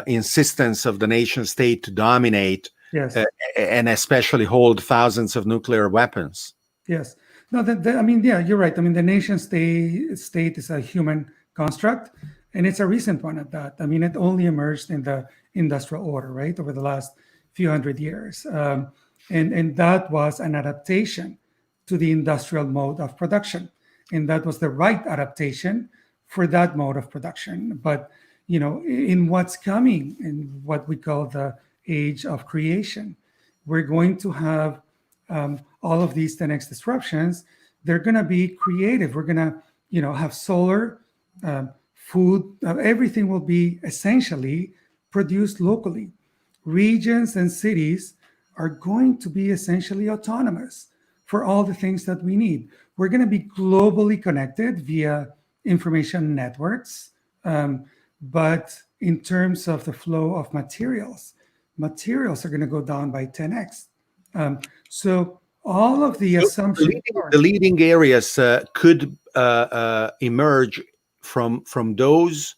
insistence of the nation state to dominate Yes. uh, and especially hold thousands of nuclear weapons. Yes. No, I mean, yeah, you're right. I mean, the nation state is a human construct, and it's a recent one at that. I mean, it only emerged in the industrial order, right, over the last few hundred years, and that was an adaptation to the industrial mode of production, and that was the right adaptation for that mode of production. But in what's coming, in what we call the age of creation, we're going to have all of these 10x disruptions. They're going to be creative. We're going to have solar, food, everything will be essentially produced locally. Regions and cities are going to be essentially autonomous for all the things that we need. We're going to be globally connected via information networks, but in terms of the flow of materials are going to go down by 10x. So all of the So assumptions the leading areas could emerge from those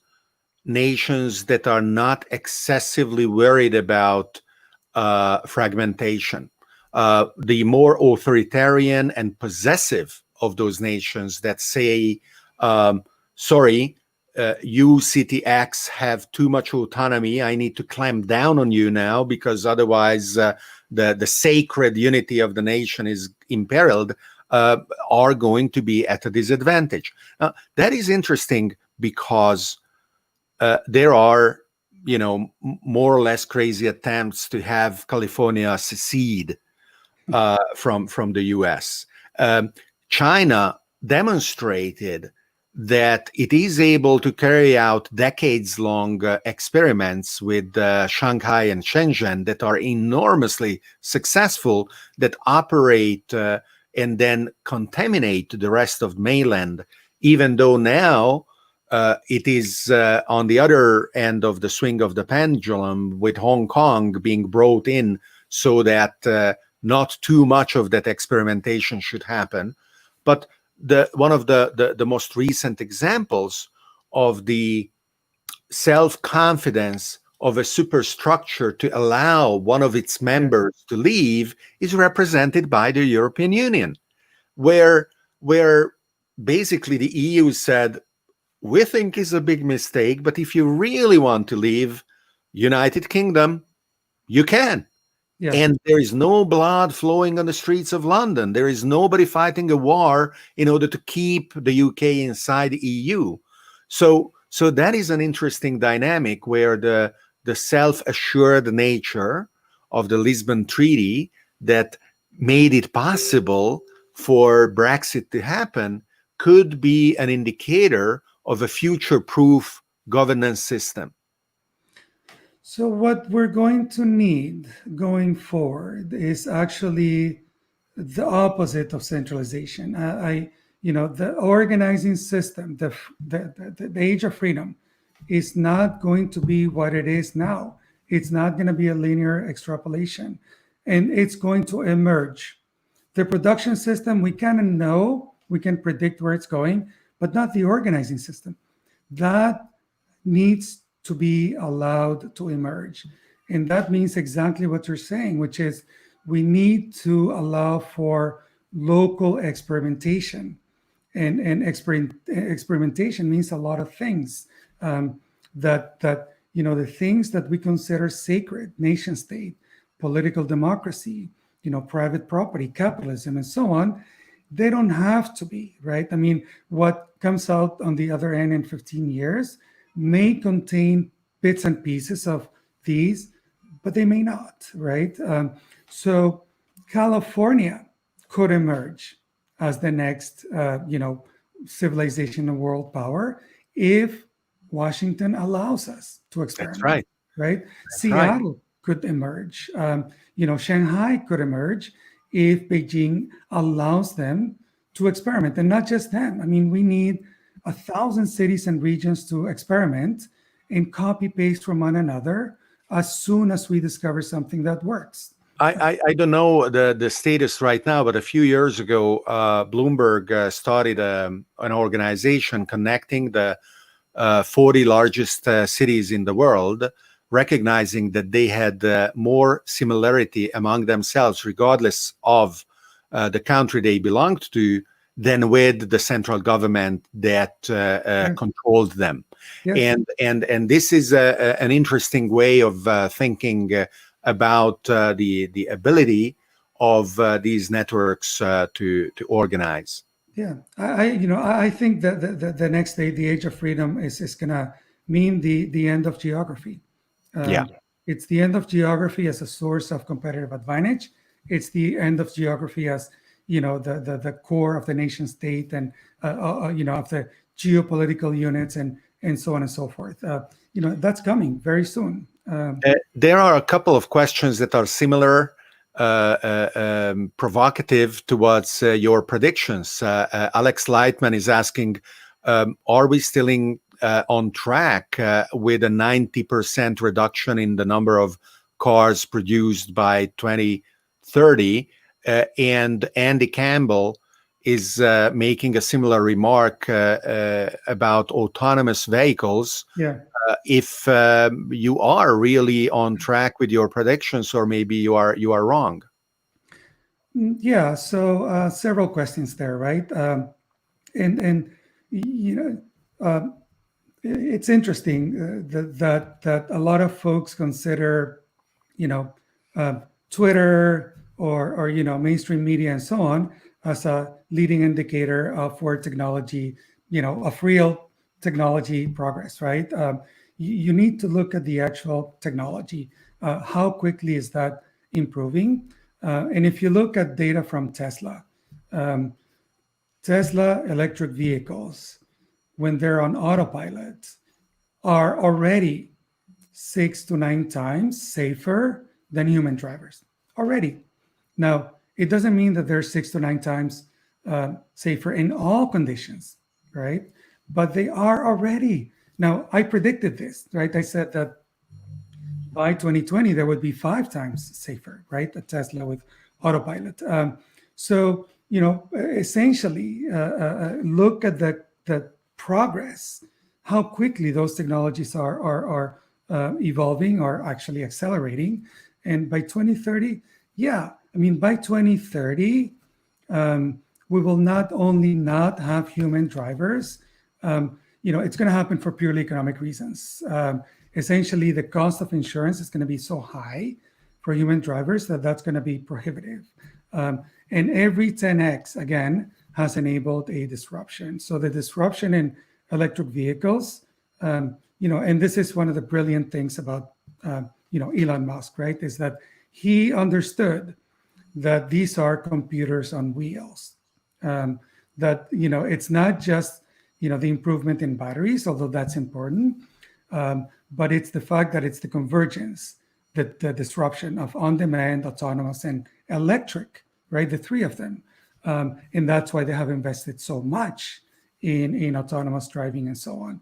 nations that are not excessively worried about fragmentation. The more authoritarian and possessive of those nations that say, sorry, you city X have too much autonomy. I need to clamp down on you now because otherwise the sacred unity of the nation is imperiled, are going to be at a disadvantage. That is interesting because there are, more or less crazy attempts to have California secede from the U.S. China demonstrated that it is able to carry out decades-long experiments with Shanghai and Shenzhen that are enormously successful, that operate and then contaminate the rest of mainland, even though now it is on the other end of the swing of the pendulum, with Hong Kong being brought in so that not too much of that experimentation should happen. But one of the most recent examples of the self-confidence of a superstructure to allow one of its members to leave is represented by the European Union, where basically the EU said, we think is a big mistake, but if you really want to leave United Kingdom, you can. Yeah. And there is no blood flowing on the streets of London. There is nobody fighting a war in order to keep the UK inside the EU. So that is an interesting dynamic where the self-assured nature of the Lisbon Treaty that made it possible for Brexit to happen could be an indicator of a future-proof governance system. So what we're going to need going forward is actually the opposite of centralization. The organizing system, the age of freedom, is not going to be what it is now. It's not going to be a linear extrapolation, and it's going to emerge. The production system, we kind of know, we can predict where it's going, but not the organizing system. That needs to be allowed to emerge. And that means exactly what you're saying, which is we need to allow for local experimentation. And experimentation means a lot of things. That the things that we consider sacred, nation state, political democracy, private property, capitalism, and so on, they don't have to be, right? I mean, what comes out on the other end in 15 years may contain bits and pieces of these, but they may not, right? So California could emerge as the next, civilization and world power if Washington allows us to experiment. That's right. Right? That's Seattle right. could emerge. Shanghai could emerge if Beijing allows them to experiment, and not just them. I mean, we need 1,000 cities and regions to experiment and copy paste from one another as soon as we discover something that works. I don't know the status right now, but a few years ago, Bloomberg started an organization connecting the 40 largest cities in the world, recognizing that they had more similarity among themselves, regardless of the country they belonged to, than with the central government that controlled them. Yes. And this is an interesting way of thinking about the ability of these networks to organize. Yeah, I think that the next day, the age of freedom is gonna mean the end of geography. Yeah. It's the end of geography as a source of competitive advantage. It's the end of geography as the core of the nation state, and of the geopolitical units, and so on and so forth. That's coming very soon. There are a couple of questions that are similar, provocative towards your predictions. Alex Lightman is asking, are we still on track with a 90% reduction in the number of cars produced by 2030? And Andy Campbell is making a similar remark about autonomous vehicles. Yeah. If you are really on track with your predictions, or maybe you are wrong. Yeah. So several questions there, right? And it's interesting that a lot of folks consider, Twitter or mainstream media and so on as a leading indicator of where technology, of real technology progress, right? You need to look at the actual technology. How quickly is that improving? And if you look at data from Tesla, Tesla electric vehicles, when they're on autopilot, are already 6 to 9 times safer than human drivers already. Now, it doesn't mean that they're 6 to 9 times safer in all conditions, right? But they are already. Now, I predicted this, right? I said that by 2020, there would be 5 times safer, right? A Tesla with autopilot. So, essentially, look at the progress, how quickly those technologies are evolving or actually accelerating. And by 2030, by 2030, we will not only not have human drivers, it's going to happen for purely economic reasons. Essentially, the cost of insurance is going to be so high for human drivers that's going to be prohibitive. And every 10x, again, has enabled a disruption. So the disruption in electric vehicles, and this is one of the brilliant things about, Elon Musk, right, is that he understood that these are computers on wheels. That, it's not just, the improvement in batteries, although that's important, but it's the fact that it's the convergence, the disruption of on-demand, autonomous, and electric, right? The three of them. And that's why they have invested so much in autonomous driving and so on.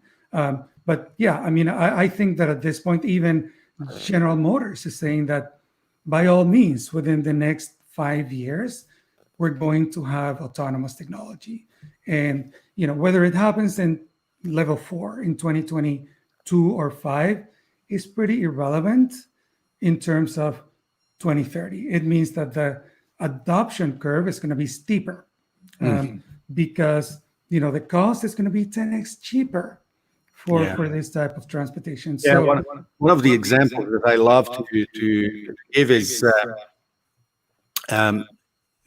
But yeah, I think that at this point, even General Motors is saying that by all means, within the next 5 years, we're going to have autonomous technology. And, whether it happens in level 4 in 2022 or 5 is pretty irrelevant in terms of 2030. It means that the adoption curve is going to be steeper because, the cost is going to be 10x cheaper for this type of transportation. Yeah, So one of the examples that I love to give is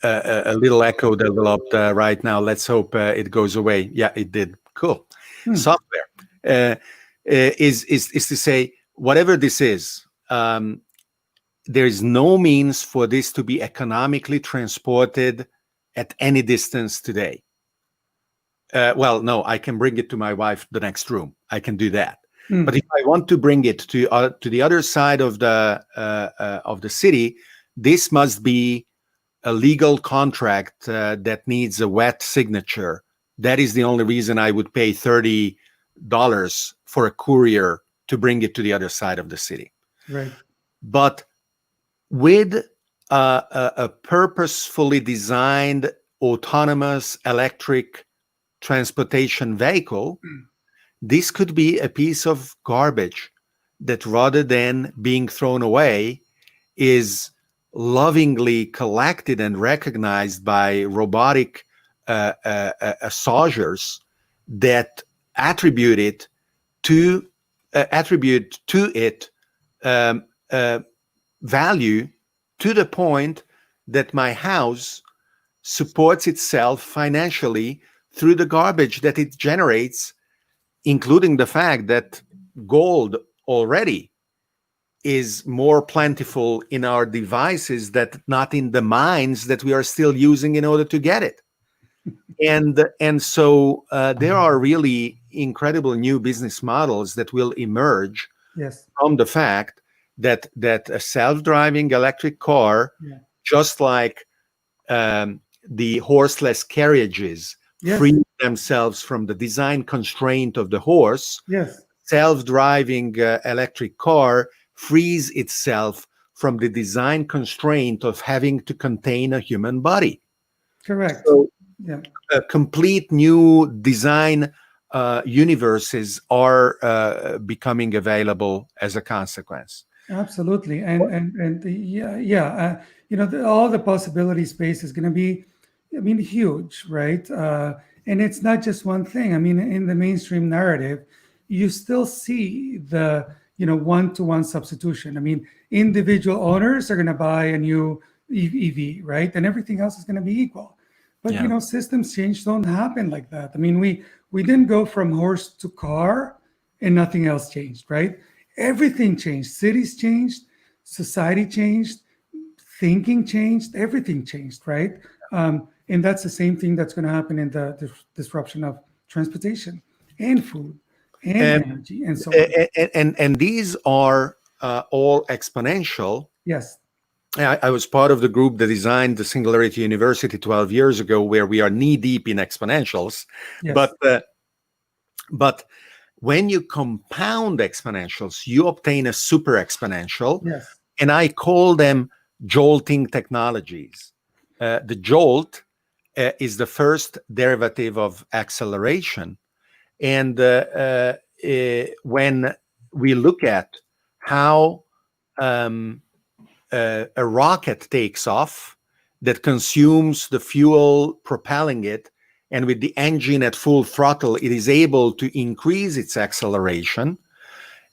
a little echo developed right now. Let's hope it goes away. Yeah, it did. Cool. Software is to say, whatever this is, there is no means for this to be economically transported at any distance today. Well, no, I can bring it to my wife the next room. I can do that. But if I want to bring it to the other side of the city, this must be a legal contract that needs a wet signature, that is the only reason I would pay $30 for a courier to bring it to the other side of the city. Right. But with a purposefully designed autonomous electric transportation vehicle, this could be a piece of garbage that, rather than being thrown away, is lovingly collected and recognized by robotic soldiers that attribute it to um, value, to the point that my house supports itself financially through the garbage that it generates, including the fact that gold already is more plentiful in our devices than not in the mines that we are still using in order to get it. And so there are really incredible new business models that will emerge Yes. from the fact that a self-driving electric car, Yeah. just like the horseless carriages, Yes. free themselves from the design constraint of the horse, Yes. self-driving electric car frees itself from the design constraint of having to contain a human body. Correct. So Yeah. complete new design universes are becoming available as a consequence. Absolutely. All the possibility space is going to be, I mean, huge, right? And it's not just one thing. I mean, in the mainstream narrative, you still see the, one-to-one substitution. I mean, individual owners are going to buy a new EV, right? And everything else is going to be equal. But, Yeah. systems change don't happen like that. I mean, we didn't go from horse to car and nothing else changed, right? Everything changed. Cities changed, society changed, thinking changed, everything changed, right? And that's the same thing that's going to happen in the disruption of transportation and food and And energy and so on. and these are all exponential. Yes. I was part of the group that designed the Singularity University 12 years ago, where we are knee deep in exponentials. Yes. But when you compound exponentials, you obtain a super exponential, Yes. and I call them jolting technologies. The jolt is the first derivative of acceleration. And when we look at how a rocket takes off that consumes the fuel propelling it, and with the engine at full throttle, it is able to increase its acceleration.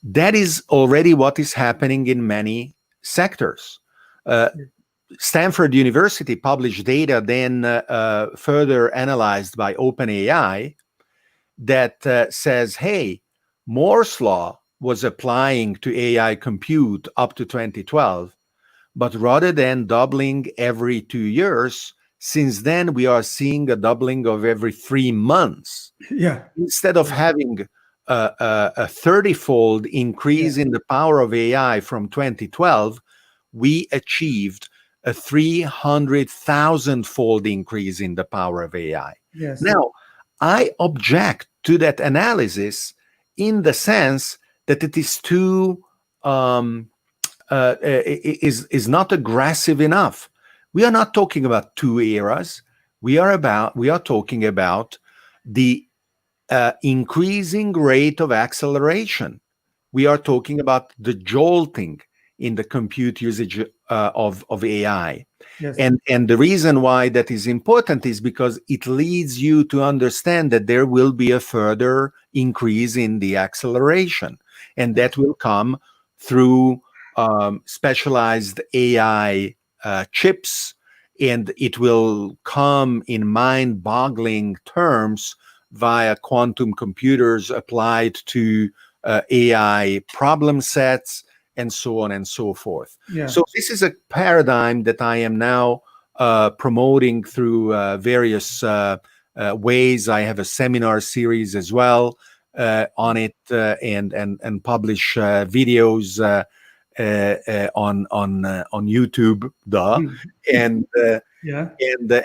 That is already what is happening in many sectors. Stanford University published data then further analyzed by OpenAI that says, hey, Moore's law was applying to AI compute up to 2012, but rather than doubling every 2 years, since then we are seeing a doubling of every 3 months. Yeah. Instead of having a 30-fold increase in the power of AI from 2012, we achieved a 300,000-fold increase in the power of AI. Yes. Now, I object to that analysis in the sense that it is too is not aggressive enough. We are not talking about two eras. We are talking about the increasing rate of acceleration. We are talking about the jolting in the compute usage of AI. Yes. And the reason why that is important is because it leads you to understand that there will be a further increase in the acceleration, and that will come through specialized AI chips, and it will come in mind-boggling terms via quantum computers applied to AI problem sets, and so on and so forth. Yeah. So this is a paradigm that I am now promoting through various ways. I have a seminar series as well on it, and publish videos on YouTube, and Yeah.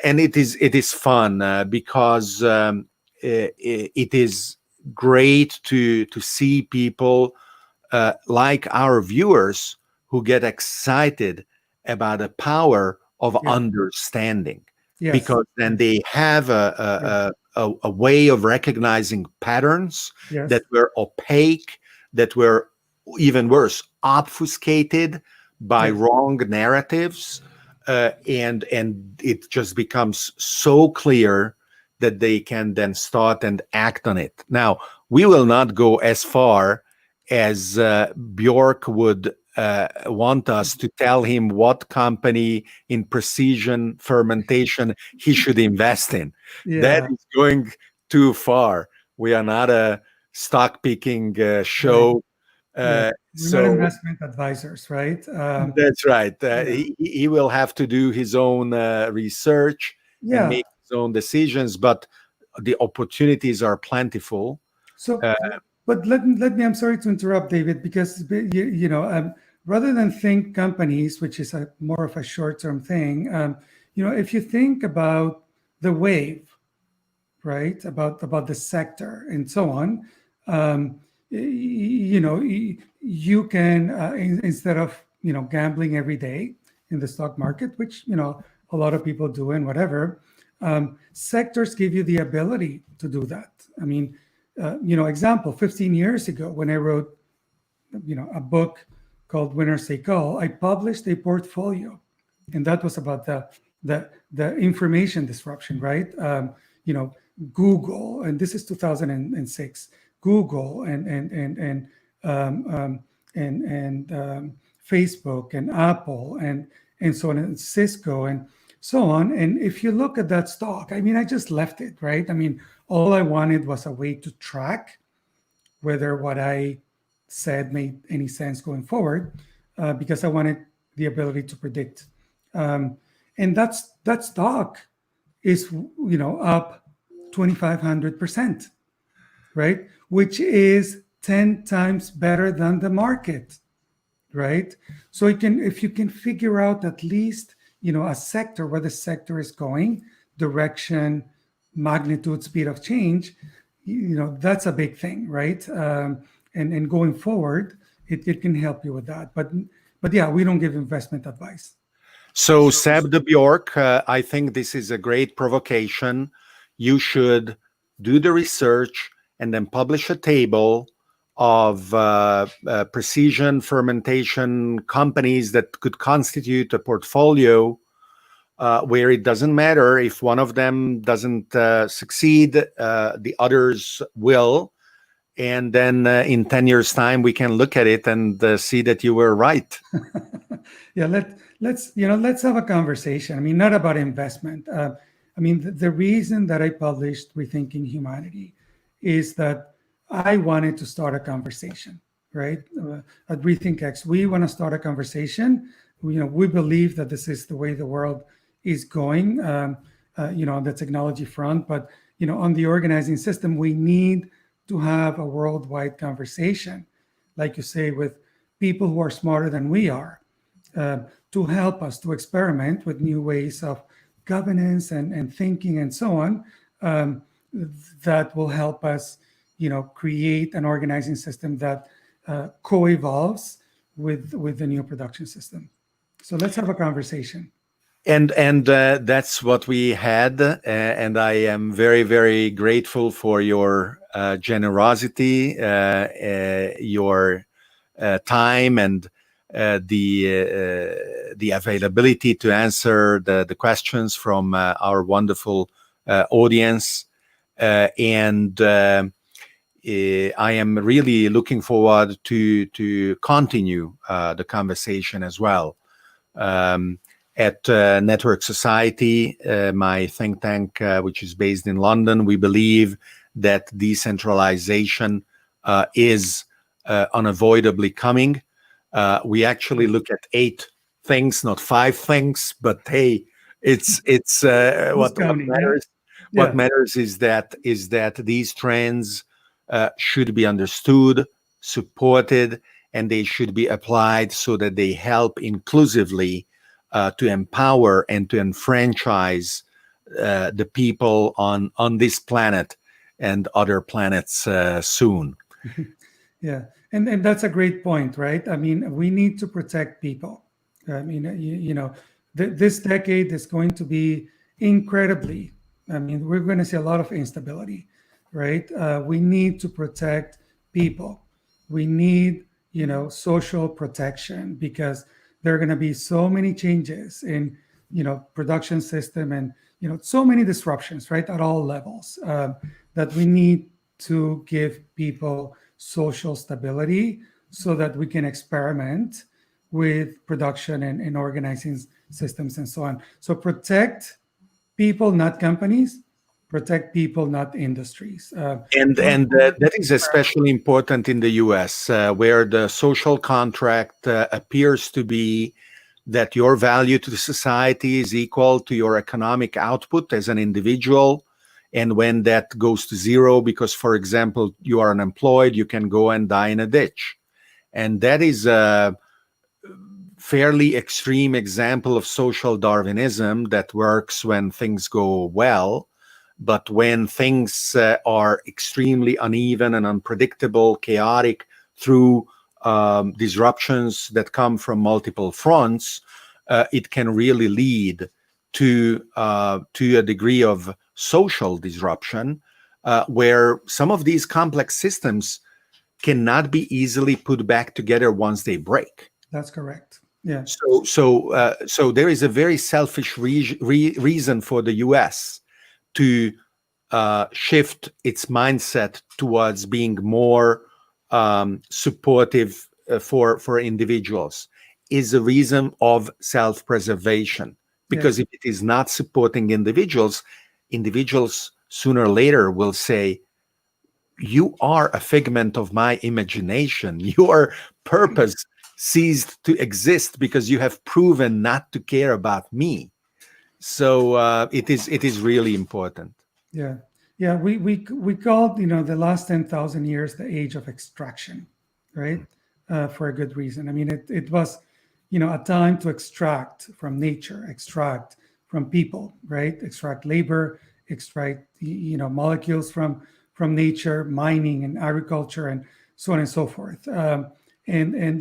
and it is fun because it is great to see people like our viewers who get excited about the power of Yeah. understanding, Yes. because then Yes. they have Yes. a way of recognizing patterns that Yes. were opaque, that were even worse, obfuscated by Yes. wrong narratives, and it just becomes so clear that they can then start and act on it. Now, we will not go as far as Bjork would want us to tell him what company in precision fermentation he should invest in. That Yeah. is going too far. We are not a stock picking Right. show. Yeah. We're not So investment advisors, right? that's right. Yeah. He will have to do his own research and Yeah. make his own decisions, but the opportunities are plentiful. So, Uh, but let me. I'm sorry to interrupt, David, because rather than think companies, which is a more of a short-term thing, if you think about the wave, right, about the sector and so on, um, you can instead of gambling every day in the stock market, which a lot of people do and whatever, sectors give you the ability to do that. I mean, example, 15 years ago when I wrote a book called Winners Take All, I published a portfolio, and that was about the information disruption, right? You know, Google, and this is 2006. Google um, um, and Facebook and Apple and so on, and Cisco and so on. And if you look at that stock, I mean, I just left it, right? I mean, all I wanted was a way to track whether what I said made any sense going forward, because I wanted the ability to predict. Um, and that stock is up 2,500%, right? Which is 10 times better than the market, right? So if you can figure out at least a sector, where the sector is going, direction, magnitude, speed of change, that's a big thing, right? And going forward, it can help you with that. But yeah, we don't give investment advice. So, Seb de Bjork, I think this is a great provocation. You should do the research and then publish a table of precision fermentation companies that could constitute a portfolio, where it doesn't matter if one of them doesn't succeed, the others will. And then in 10 years' time, we can look at it and see that you were right. Yeah, let's have a conversation. I mean, not about investment. I mean, the reason that I published Rethinking Humanity is that I wanted to start a conversation, right? At Rethink X, we want to start a conversation. We believe that this is the way the world is going, on the technology front, but on the organizing system, we need to have a worldwide conversation, like you say, with people who are smarter than we are, uh, to help us to experiment with new ways of governance and thinking and so on, um, that will help us create an organizing system that co-evolves with the new production system. So let's have a conversation. And that's what we had, and I am very, very grateful for your generosity, your time, and the availability to answer the questions from our wonderful audience. And I am really looking forward to continue the conversation as well. At Network Society, my think tank, which is based in London, we believe that decentralization is unavoidably coming. We actually look at 8 things, not 5 things, but hey, it's Who's what counting? Yeah. matters. What Yeah. matters is that these trends should be understood, supported, and they should be applied so that they help inclusively to empower and to enfranchise the people on this planet and other planets soon. Yeah, and that's a great point, right? I mean, we need to protect people. I mean, this decade is going to be incredibly. I mean, we're going to see a lot of instability, right? We need to protect people. We need, social protection because there are going to be so many changes in, production system and so many disruptions, right, at all levels that we need to give people social stability so that we can experiment with production and organizing systems and so on. So protect people, not companies. Protect people, not industries. And that is especially important in the US, where the social contract appears to be that your value to the society is equal to your economic output as an individual. And when that goes to zero, because, for example, you are unemployed, you can go and die in a ditch. And that is a fairly extreme example of social Darwinism that works when things go well. But when things are extremely uneven and unpredictable, chaotic through disruptions that come from multiple fronts, it can really lead to a degree of social disruption, where some of these complex systems cannot be easily put back together once they break. That's correct. Yeah. So there is a very selfish reason for the U.S. to shift its mindset towards being more supportive for individuals, is a reason of self-preservation. Because if it is not supporting individuals sooner or later will say, you are a figment of my imagination. Your purpose ceased to exist because you have proven not to care about me. So it is really important. Yeah, yeah. We called the last 10,000 years the age of extraction, right? For a good reason. I mean, it was a time to extract from nature, extract from people, right? Extract labor, extract molecules from nature, mining and agriculture, and so on and so forth. And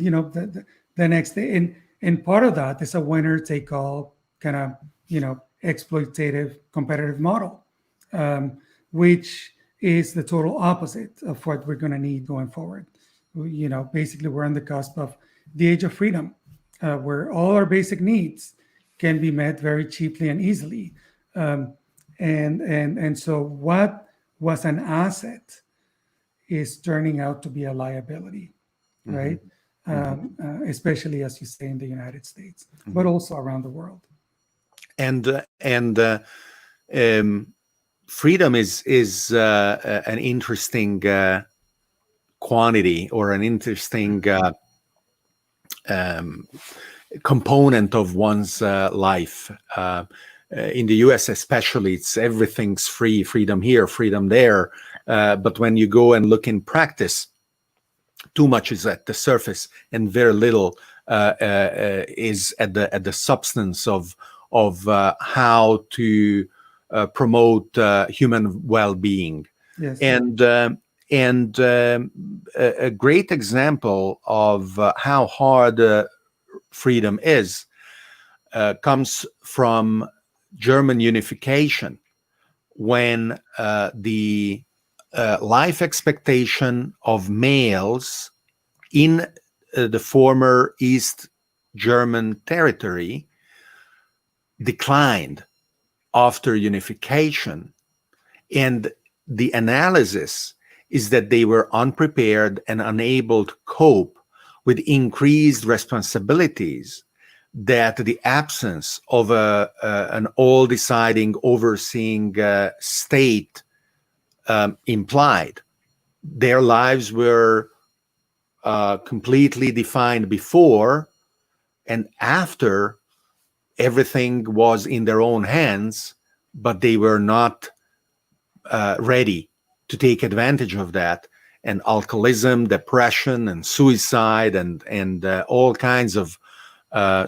the next day, and part of that is a winner take all kind of exploitative competitive model, which is the total opposite of what we're going to need going forward. Basically, we're on the cusp of the age of freedom, where all our basic needs can be met very cheaply and easily. And so what was an asset is turning out to be a liability, right? Especially, as you say, in the United States, but also around the world. And freedom is an interesting quantity, or an interesting component of one's life. In the US especially, it's everything's free, freedom here, freedom there. But when you go and look in practice, too much is at the surface and very little is at the substance of how to promote human well-being. Yes. And a great example of how hard freedom is comes from German unification, when the life expectation of males in the former East German territory declined after unification. And the analysis is that they were unprepared and unable to cope with increased responsibilities that the absence of an all-deciding, overseeing state implied. Their lives were completely defined before, and after, everything was in their own hands, but they were not ready to take advantage of that. And alcoholism, depression, and suicide, and all kinds of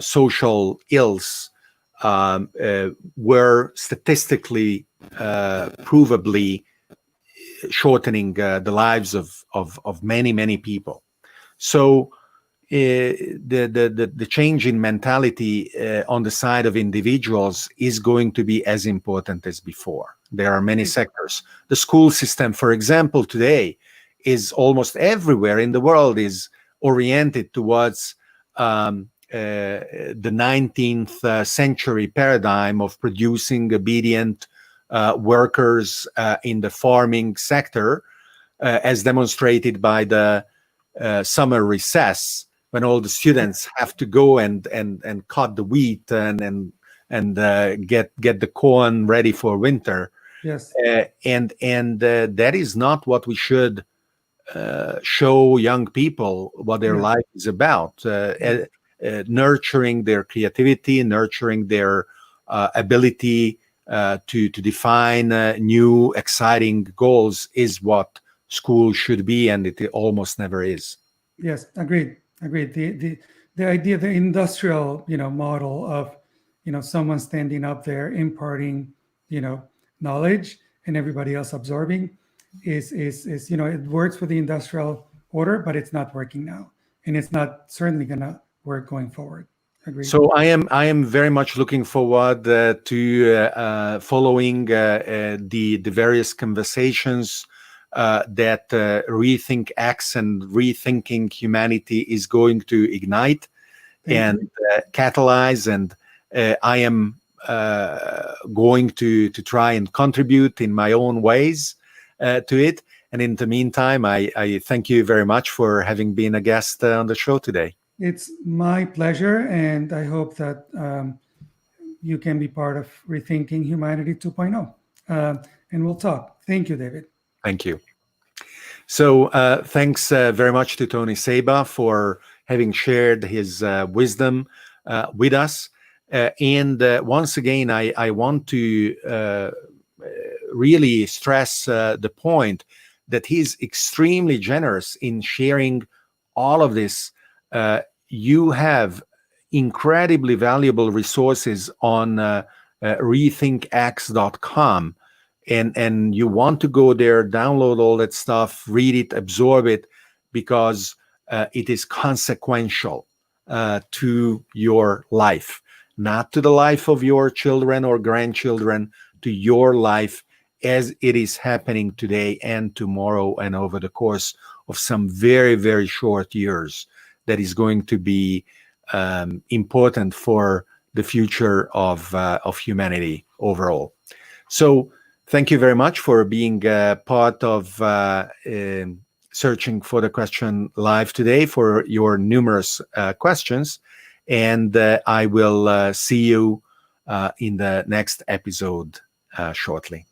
social ills were statistically provably shortening the lives of many people. So the change in mentality on the side of individuals is going to be as important as before. There are many sectors. The school system, for example, today is almost everywhere in the world is oriented towards the 19th century paradigm of producing obedient workers in the farming sector, as demonstrated by the summer recess, when all the students have to go and cut the wheat and get the corn ready for winter. Yes. And that is not what we should show young people what their life is about. Nurturing their creativity, nurturing their ability to define new, exciting goals is what school should be, and it almost never is. Yes, agreed. The idea, the industrial, model of, someone standing up there imparting, knowledge and everybody else absorbing is it works for the industrial order, but it's not working now, and it's not certainly gonna work going forward. Agreed. So I am very much looking forward to following the various conversations that Rethink X and Rethinking Humanity is going to ignite and catalyze, and I am going to try and contribute in my own ways to it. And in the meantime, I thank you very much for having been a guest on the show today. It's my pleasure, and I hope that you can be part of Rethinking Humanity 2.0. And we'll talk. Thank you, David. Thank you. So thanks very much to Tony Seba for having shared his wisdom with us. And once again, I want to really stress the point that he's extremely generous in sharing all of this. You have incredibly valuable resources on rethinkx.com. And you want to go there, download all that stuff, read it, absorb it, because it is consequential to your life, not to the life of your children or grandchildren, to your life as it is happening today and tomorrow and over the course of some very, very short years. That is going to be important for the future of humanity overall. So thank you very much for being part of Searching for the Question Live today, for your numerous questions. And I will see you in the next episode shortly.